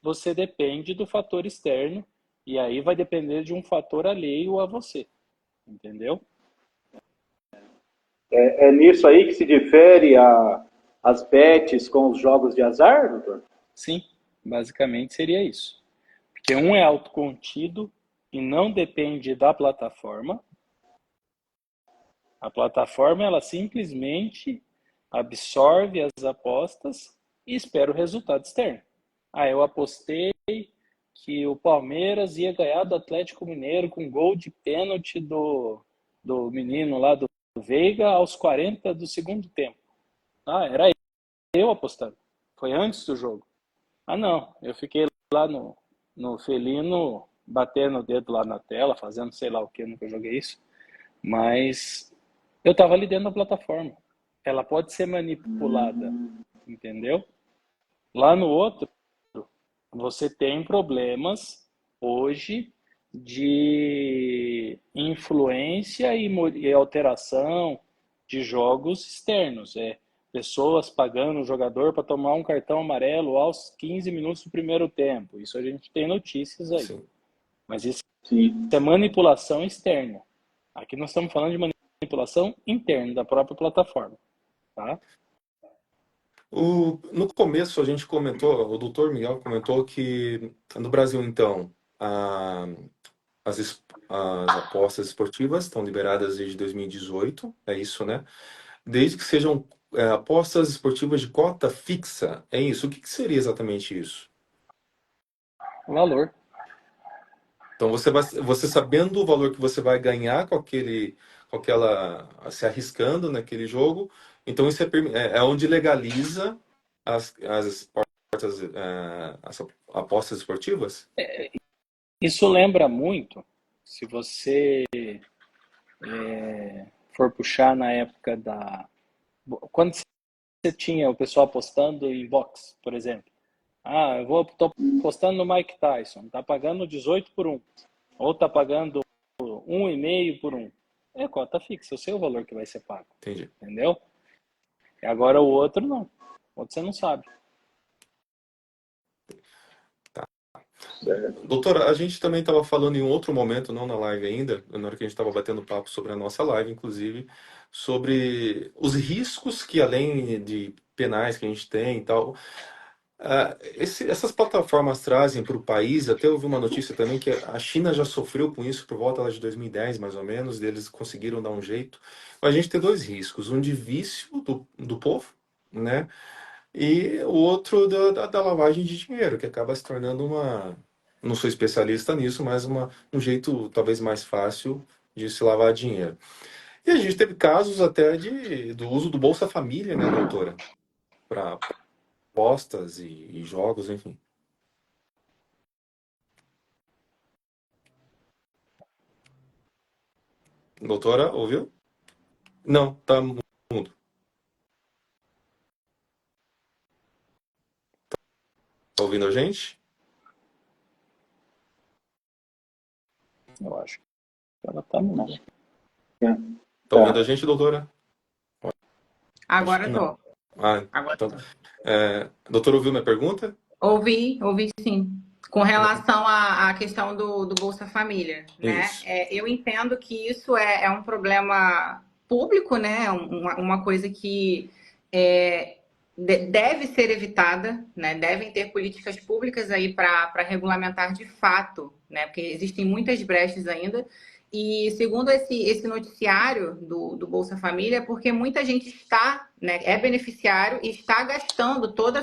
você depende do fator externo e aí vai depender de um fator alheio a você. Entendeu? É nisso aí que se difere as bets com os jogos de azar, doutor? Sim, basicamente seria isso. Porque um é autocontido e não depende da plataforma. A plataforma, ela simplesmente absorve as apostas e espera o resultado externo. Eu apostei que o Palmeiras ia ganhar do Atlético Mineiro com gol de pênalti do menino lá do Veiga aos 40 do segundo tempo. Era eu apostando. Foi antes do jogo. Não. Eu fiquei lá no felino, batendo o dedo lá na tela, fazendo sei lá o que, nunca joguei isso. Mas eu estava ali dentro da plataforma. Ela pode ser manipulada, entendeu? Lá no outro, você tem problemas hoje de influência e alteração de jogos externos. Pessoas pagando o jogador para tomar um cartão amarelo aos 15 minutos do primeiro tempo. Isso a gente tem notícias aí. Sim. Mas isso é manipulação externa. Aqui nós estamos falando de manipulação interna da própria plataforma. Tá? No começo a gente comentou, o doutor Miguel comentou que no Brasil, então, as apostas esportivas estão liberadas desde 2018, é isso, né? Desde que sejam apostas esportivas de cota fixa, é isso? O que seria exatamente isso? Valor. Então você sabendo o valor que você vai ganhar com se arriscando naquele jogo, então isso é onde legaliza as as apostas esportivas? Isso lembra muito, se você for puxar na época quando você tinha o pessoal apostando em boxe, por exemplo. Tô apostando no Mike Tyson, tá pagando 18 por 1. Ou tá pagando 1,5 por 1. É cota fixa, eu sei o valor que vai ser pago. Entendi. Entendeu? Agora o outro não. O outro você não sabe. Tá. Doutora, a gente também estava falando em um outro momento, não na live ainda, na hora que a gente estava batendo papo sobre a nossa live, inclusive, sobre os riscos que além de penais que a gente tem e tal, essas plataformas trazem para o país. Até houve uma notícia também que a China já sofreu com isso por volta lá de 2010, mais ou menos, eles conseguiram dar um jeito. Mas a gente tem dois riscos, um de vício do povo, né? E o outro da lavagem de dinheiro, que acaba se tornando não sou especialista nisso, mas um jeito talvez mais fácil de se lavar dinheiro. E a gente teve casos até do uso do Bolsa Família, né, doutora? Para apostas e jogos, enfim. Doutora, ouviu? Não, tá mudo. Tá ouvindo a gente? Eu acho que ela tá muda. Tá ouvindo a gente, doutora? Acho Agora que eu não. tô. Ah, Agora então, eu tô. doutora, ouviu minha pergunta? Ouvi sim. Com relação à questão do Bolsa Família, né? Isso. Eu entendo que isso é um problema público, né? Uma coisa que deve ser evitada, né? Devem ter políticas públicas aí para regulamentar de fato, né? Porque existem muitas brechas ainda. E segundo esse noticiário do Bolsa Família, é porque muita gente está, né? É beneficiário e está gastando toda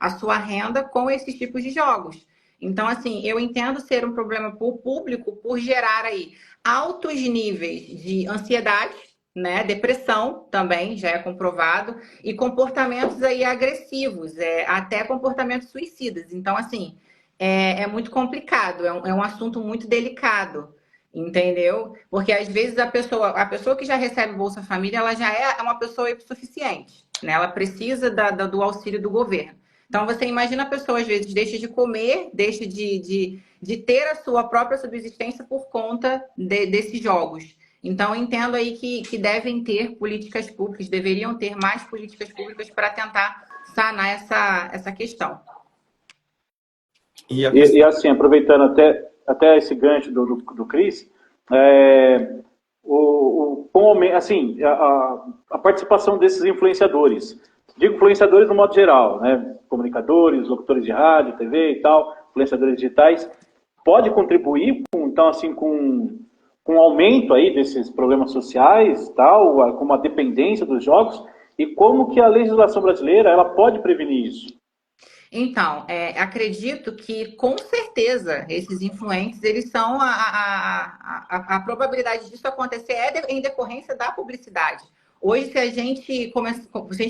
a sua renda com esses tipos de jogos. Então, assim, eu entendo ser um problema público por gerar aí altos níveis de ansiedade, né, depressão também, já é comprovado, e comportamentos aí agressivos, até comportamentos suicidas. Então, assim, é muito complicado, é um assunto muito delicado, entendeu? Porque às vezes a pessoa que já recebe Bolsa Família, ela já é uma pessoa hipossuficiente, né? Ela precisa do auxílio do governo. Então, você imagina a pessoa, às vezes, deixa de comer, deixa de ter a sua própria subsistência por conta desses jogos. Então, eu entendo aí que devem ter políticas públicas, deveriam ter mais políticas públicas para tentar sanar essa questão. E assim, aproveitando até esse gancho do Cris, assim, a participação desses influenciadores. Digo influenciadores no modo geral, né? Comunicadores, locutores de rádio, TV e tal, influenciadores digitais, pode contribuir então, assim, com um aumento aí desses problemas sociais, tal, com uma dependência dos jogos, e como que a legislação brasileira ela pode prevenir isso? Então, acredito que, com certeza, esses influentes, eles são a probabilidade disso acontecer em decorrência da publicidade. Hoje, se a gente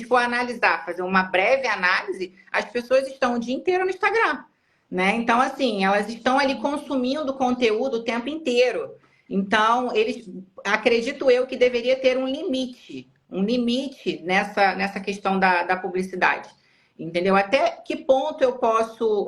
for analisar, fazer uma breve análise, as pessoas estão o dia inteiro no Instagram, né? Então, assim, elas estão ali consumindo conteúdo o tempo inteiro. Então, acredito eu que deveria ter um limite nessa questão da publicidade. Entendeu? Até que ponto eu posso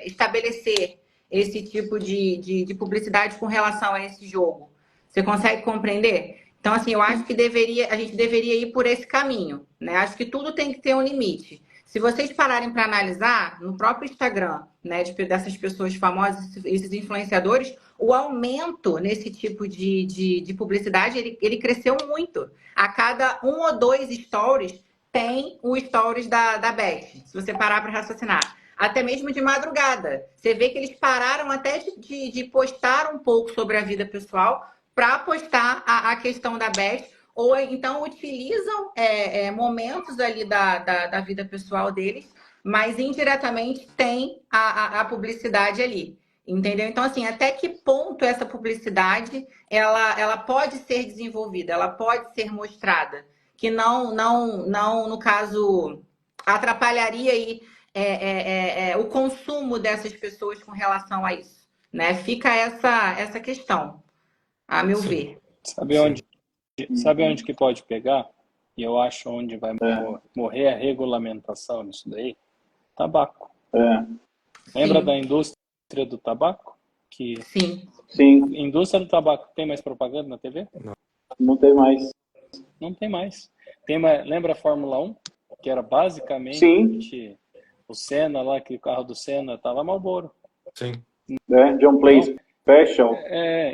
estabelecer esse tipo de publicidade com relação a esse jogo? Você consegue compreender? Então, assim, eu acho que a gente deveria ir por esse caminho, né? Acho que tudo tem que ter um limite. Se vocês pararem para analisar, no próprio Instagram, né, dessas pessoas famosas, esses influenciadores, o aumento nesse tipo de publicidade, ele cresceu muito. A cada 1 ou 2 stories, tem o stories da Beth, se você parar para raciocinar. Até mesmo de madrugada. Você vê que eles pararam até de postar um pouco sobre a vida pessoal para postar a questão da Beth, ou então utilizam momentos ali da vida pessoal deles, mas indiretamente tem a publicidade ali. Entendeu? Então, assim, até que ponto essa publicidade ela pode ser desenvolvida, ela pode ser mostrada? Que não, no caso, atrapalharia aí, o consumo dessas pessoas com relação a isso, né? Fica essa questão, a meu Sim. ver. Sabe onde que pode pegar? E eu acho onde vai morrer a regulamentação nisso daí? Tabaco. Lembra Sim. da indústria do tabaco? Sim. Indústria do tabaco tem mais propaganda na TV? Não tem mais. Não tem mais. Lembra a Fórmula 1? Que era basicamente o Senna lá, que o carro do Senna tava Marlboro. Sim. John Player Special.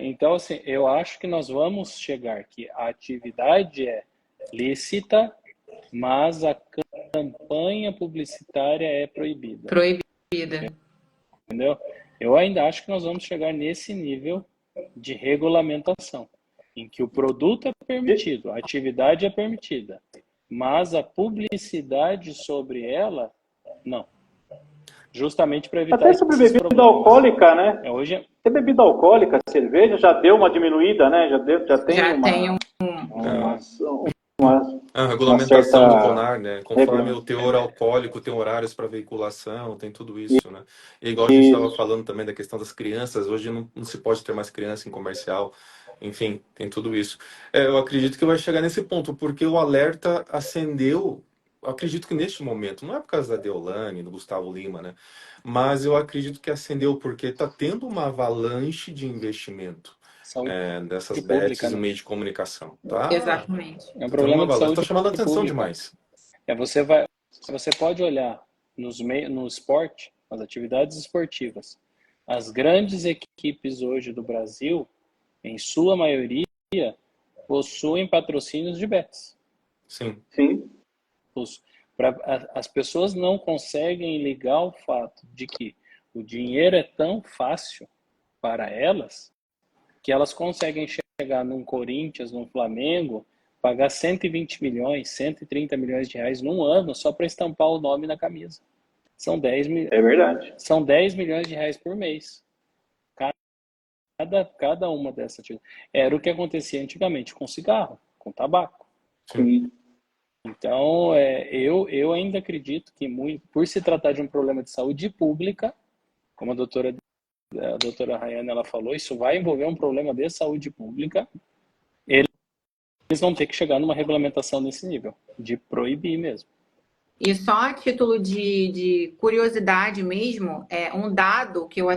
Então, assim, eu acho que nós vamos chegar que a atividade é lícita, mas a campanha publicitária é proibida. Entendeu? Eu ainda acho que nós vamos chegar nesse nível de regulamentação, em que o produto é permitido, a atividade é permitida, mas a publicidade sobre ela, não. justamente para evitar Até sobre esses bebida problemas. alcoólica, né? Hoje, Até bebida alcoólica, cerveja já deu uma diminuída, né? Já tem Já uma, tem uma, A uma regulamentação do certa CONAR, né? Conforme o regulação. teor alcoólico, tem horários para veiculação, tem tudo isso, né? E igual a gente estava falando também da questão das crianças, hoje não se pode ter mais criança em comercial, enfim, tem tudo isso. Eu acredito que vai chegar nesse ponto, porque o alerta acendeu, eu acredito que neste momento, não é por causa da Deolane, do Gustavo Lima, né? Mas eu acredito que acendeu porque está tendo uma avalanche de investimento saúde dessas pública, bets no né? meio de comunicação, tá? exatamente. É um Tá tendo uma problema de avalanche, está saúde chamando a atenção pública. demais. Você pode olhar no esporte, nas atividades esportivas. As grandes equipes hoje do Brasil, em sua maioria, possuem patrocínios de bets. Sim. Sim. As pessoas não conseguem ligar o fato de que o dinheiro é tão fácil para elas que elas conseguem chegar num Corinthians, num Flamengo, pagar 120 milhões, 130 milhões de reais num ano só para estampar o nome na camisa. São 10 É verdade. São 10 milhões de reais por mês. Cada uma dessas. Era o que acontecia antigamente com cigarro, com tabaco. Sim. Então, eu ainda acredito que, muito, por se tratar de um problema de saúde pública, como a doutora Rayane ela falou, isso vai envolver um problema de saúde pública. Eles vão ter que chegar numa regulamentação nesse nível, de proibir mesmo. E só a título de curiosidade mesmo, um dado que eu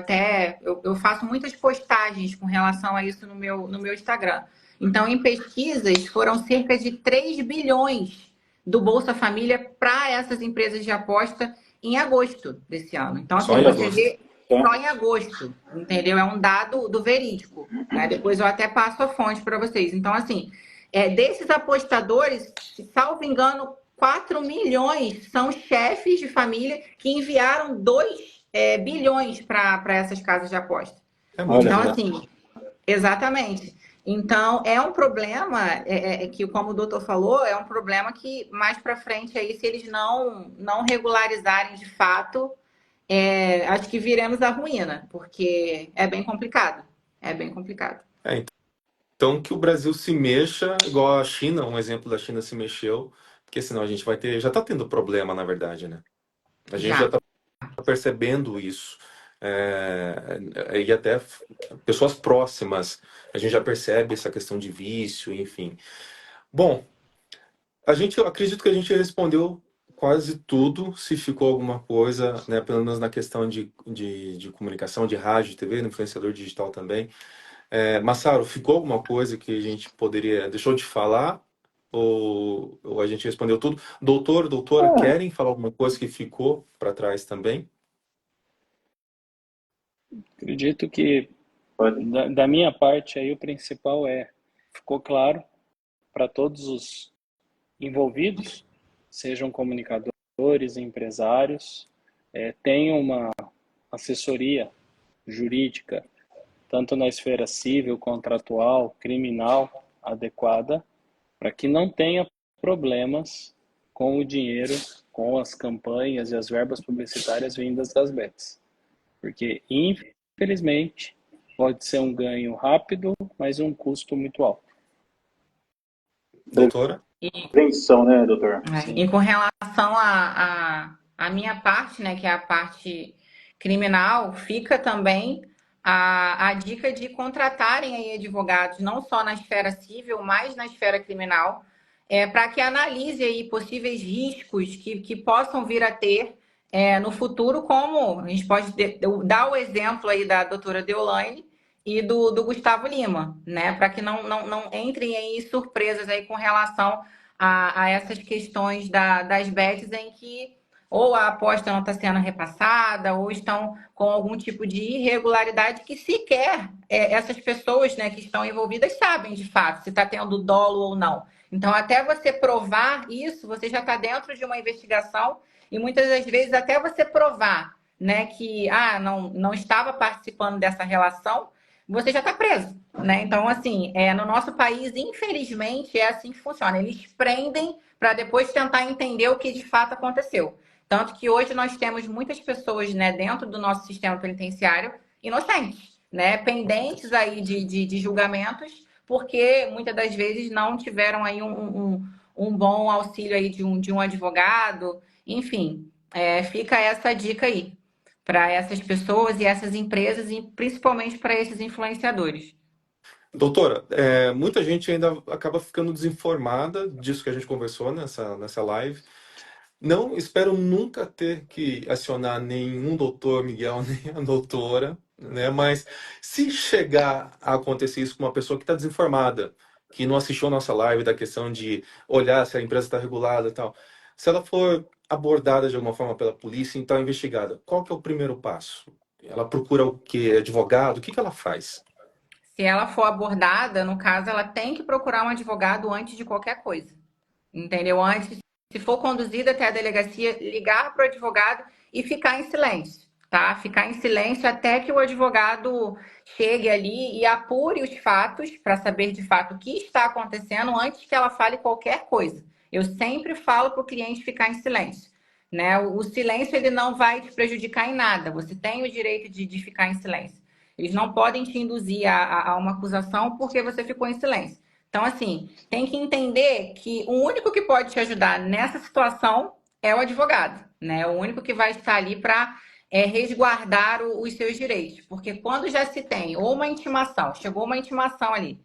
faço muitas postagens com relação a isso no meu Instagram. Então, em pesquisas, foram cerca de 3 bilhões do Bolsa Família para essas empresas de aposta em agosto desse ano. Então, assim, você vê só em agosto, entendeu? É um dado do verídico, né? Depois eu até passo a fonte para vocês. Então, assim, desses apostadores, salvo engano, 4 milhões são chefes de família que enviaram 2 bilhões para essas casas de aposta. Então, assim, exatamente. Então, é um problema que, como o doutor falou, é um problema que mais para frente aí, se eles não regularizarem de fato, acho que viremos a ruína, porque é bem complicado. É bem complicado. Então que o Brasil se mexa, igual a China, um exemplo da China se mexeu, porque senão a gente vai ter, já está tendo problema, na verdade, né? A gente já está percebendo isso. E até pessoas próximas, a gente já percebe essa questão de vício, enfim. Bom, eu acredito que a gente respondeu quase tudo, se ficou alguma coisa, né, pelo menos na questão de comunicação, de rádio, TV, no influenciador digital também. Massaro, ficou alguma coisa que a gente deixou de falar? Ou a gente respondeu tudo? Doutora, querem falar alguma coisa que ficou para trás também? Acredito que, da minha parte, aí o principal ficou claro para todos os envolvidos, sejam comunicadores, empresários, tenham uma assessoria jurídica, tanto na esfera civil, contratual, criminal, adequada, para que não tenha problemas com o dinheiro, com as campanhas e as verbas publicitárias vindas das bets. Porque, infelizmente, pode ser um ganho rápido, mas um custo muito alto. Doutora? Prevenção, né, doutor? E com relação à minha parte, né, que é a parte criminal, fica também a dica de contratarem aí advogados, não só na esfera civil, mas na esfera criminal, para que analise aí possíveis riscos que possam vir a ter no futuro, como a gente pode dar o exemplo aí da doutora Deolane e do Gustavo Lima, né, para que não entrem aí surpresas aí com relação a essas questões das bets em que ou a aposta não está sendo repassada ou estão com algum tipo de irregularidade que sequer essas pessoas, né, que estão envolvidas sabem de fato se está tendo dolo ou não. Então, até você provar isso, você já está dentro de uma investigação e muitas das vezes até você provar, né, que não estava participando dessa relação, você já está preso, né? Então, assim, no nosso país, infelizmente, é assim que funciona. Eles prendem para depois tentar entender o que de fato aconteceu. Tanto que hoje nós temos muitas pessoas, né, dentro do nosso sistema penitenciário inocentes, né, pendentes aí de julgamentos, porque muitas das vezes não tiveram aí um bom auxílio aí de um advogado. Enfim, fica essa dica aí para essas pessoas e essas empresas, e principalmente para esses influenciadores. Doutora, muita gente ainda acaba ficando desinformada disso que a gente conversou nessa live. Não espero nunca ter que acionar nenhum doutor Miguel, nem a doutora, né? Mas se chegar a acontecer isso com uma pessoa que está desinformada, que não assistiu a nossa live da questão de olhar se a empresa está regulada e tal, se ela for abordada de alguma forma pela polícia e então investigada, qual que é o primeiro passo? Ela procura o quê? Advogado? O que que ela faz? Se ela for abordada, no caso, ela tem que procurar um advogado antes de qualquer coisa. Entendeu? Antes, se for conduzida até a delegacia, ligar para o advogado e ficar em silêncio, tá? Ficar em silêncio até que o advogado chegue ali e apure os fatos para saber de fato o que está acontecendo antes que ela fale qualquer coisa. Eu sempre falo para o cliente ficar em silêncio, né? O silêncio ele não vai te prejudicar em nada. Você tem o direito de ficar em silêncio. Eles não podem te induzir a uma acusação porque você ficou em silêncio. Então, assim, tem que entender que o único que pode te ajudar nessa situação é o advogado, né? O único que vai estar ali para resguardar os seus direitos. Porque quando já se tem ou uma intimação, chegou uma intimação ali,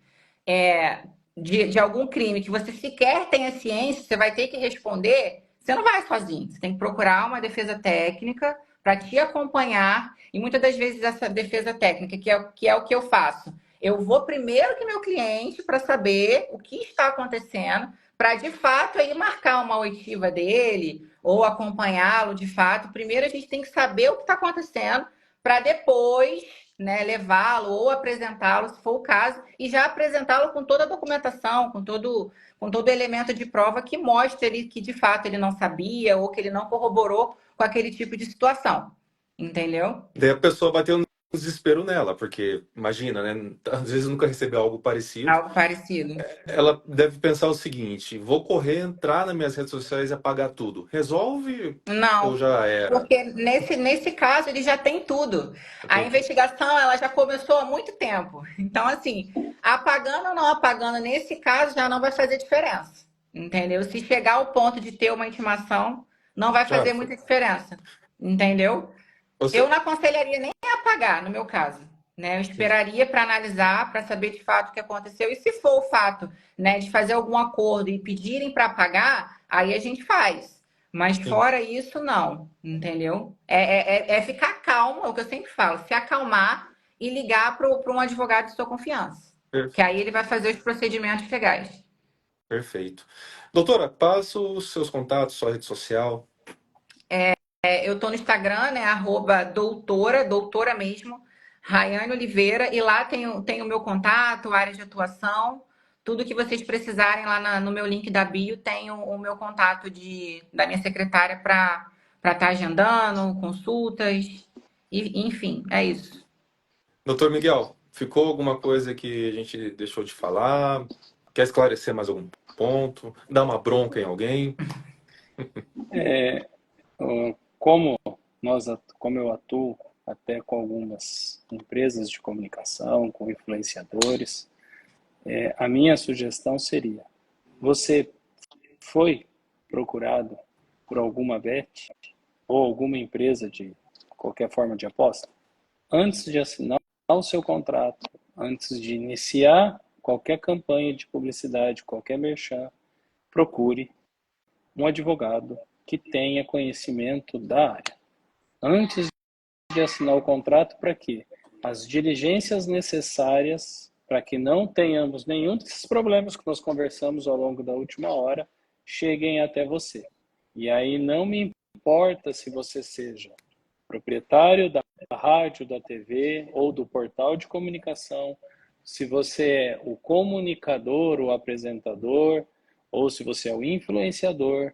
de algum crime que você sequer tenha ciência, você vai ter que responder, você não vai sozinho. Você tem que procurar uma defesa técnica para te acompanhar. E muitas das vezes essa defesa técnica, que é o que eu faço, eu vou primeiro que meu cliente para saber o que está acontecendo, para de fato aí marcar uma oitiva dele ou acompanhá-lo de fato. Primeiro a gente tem que saber o que está acontecendo para depois, né, levá-lo ou apresentá-lo, se for o caso, e já apresentá-lo com toda a documentação, com todo elemento de prova que mostre ele que de fato ele não sabia ou que ele não corroborou com aquele tipo de situação. Entendeu? Daí a pessoa bateu um desespero nela, porque imagina, né? Às vezes nunca recebeu algo parecido. Algo parecido. Ela deve pensar o seguinte: vou correr, entrar nas minhas redes sociais e apagar tudo. Resolve ou Não, já era? porque nesse caso ele já tem tudo. Eu A tenho- investigação ela já começou há muito tempo. Então, assim, apagando ou não apagando, nesse caso já não vai fazer diferença. Entendeu? Se chegar ao ponto de ter uma intimação, não vai Já fazer foi. muita diferença. Entendeu? Eu Você... não aconselharia nem a apagar, no meu caso. Né? Eu esperaria para analisar, para saber de fato o que aconteceu. E se for o fato, né, de fazer algum acordo e pedirem para apagar, aí a gente faz. Mas Sim, fora isso, não. Entendeu? É ficar calmo, é o que eu sempre falo, se acalmar e ligar para um advogado de sua confiança. per- Que aí ele vai fazer os procedimentos legais. perfeito. Doutora, passa os seus contatos, sua rede social. Eu tô no Instagram, né? @doutora mesmo, Rayane Oliveira, e lá tem o meu contato, área de atuação, tudo que vocês precisarem lá no meu link da bio, tem o meu contato da minha secretária para estar agendando, consultas, e, enfim, é isso. Doutor Miguel, ficou alguma coisa que a gente deixou de falar? Quer esclarecer mais algum ponto? Dar uma bronca em alguém? Como como eu atuo até com algumas empresas de comunicação, com influenciadores, a minha sugestão seria: você foi procurado por alguma bet ou alguma empresa de qualquer forma de aposta? Antes de assinar o seu contrato, antes de iniciar qualquer campanha de publicidade, qualquer merchan, procure um advogado que tenha conhecimento da área. Antes de assinar o contrato, para quê? As diligências necessárias para que não tenhamos nenhum desses problemas que nós conversamos ao longo da última hora cheguem até você. E aí não me importa se você seja proprietário da rádio, da TV ou do portal de comunicação, se você é o comunicador, o apresentador, ou se você é o influenciador,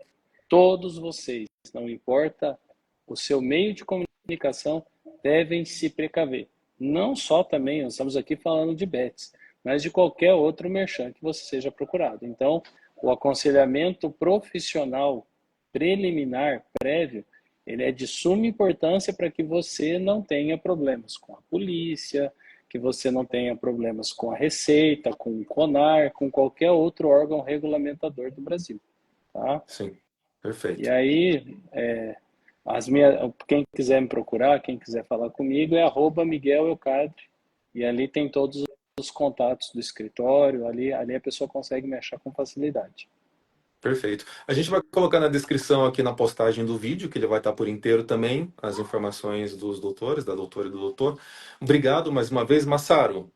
todos vocês, não importa o seu meio de comunicação, devem se precaver. Não só também, nós estamos aqui falando de bets, mas de qualquer outro merchan que você seja procurado. Então, o aconselhamento profissional preliminar, prévio, ele é de suma importância para que você não tenha problemas com a polícia, que você não tenha problemas com a Receita, com o CONAR, com qualquer outro órgão regulamentador do Brasil. Tá? Sim, perfeito. E aí, quem quiser me procurar, quem quiser falar comigo, é @MiguelEucadre, e ali tem todos os contatos do escritório, ali a pessoa consegue me achar com facilidade. Perfeito. A gente vai colocar na descrição aqui na postagem do vídeo, que ele vai estar por inteiro também, as informações dos doutores, da doutora e do doutor. Obrigado mais uma vez, Massaro.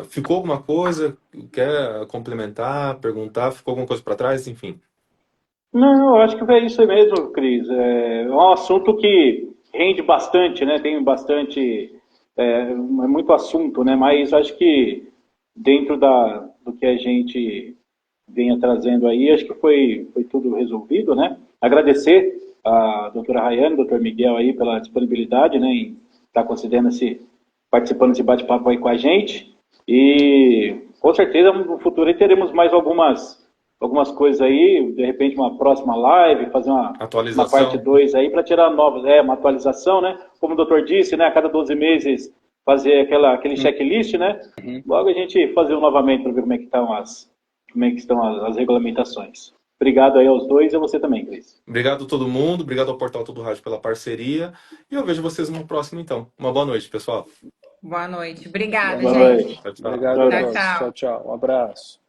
Ficou alguma coisa? Quer complementar, perguntar? Ficou alguma coisa para trás? Enfim. Não, eu acho que é isso aí mesmo, Cris. É um assunto que rende bastante, né? Tem bastante, muito assunto, né? Mas acho que dentro do que a gente venha trazendo aí, acho que foi tudo resolvido, né? Agradecer a doutora Rayane, doutor Miguel aí pela disponibilidade, né? Em estar participando desse bate-papo aí com a gente. E com certeza no futuro aí teremos mais algumas coisas aí, de repente uma próxima live, fazer uma parte 2 aí para tirar novas, uma atualização, né? Como o doutor disse, né? A cada 12 meses fazer aquele checklist, né? Logo a gente fazer novamente para ver como é que estão as regulamentações. Obrigado aí aos dois e a você também, Cris. Obrigado a todo mundo, obrigado ao Portal Todo Rádio pela parceria. E eu vejo vocês no próximo, então. Uma boa noite, pessoal. Boa noite. Obrigada, Boa gente. noite. Tchau, tchau. Obrigado a todos. Tchau. Tchau, tchau. Um abraço.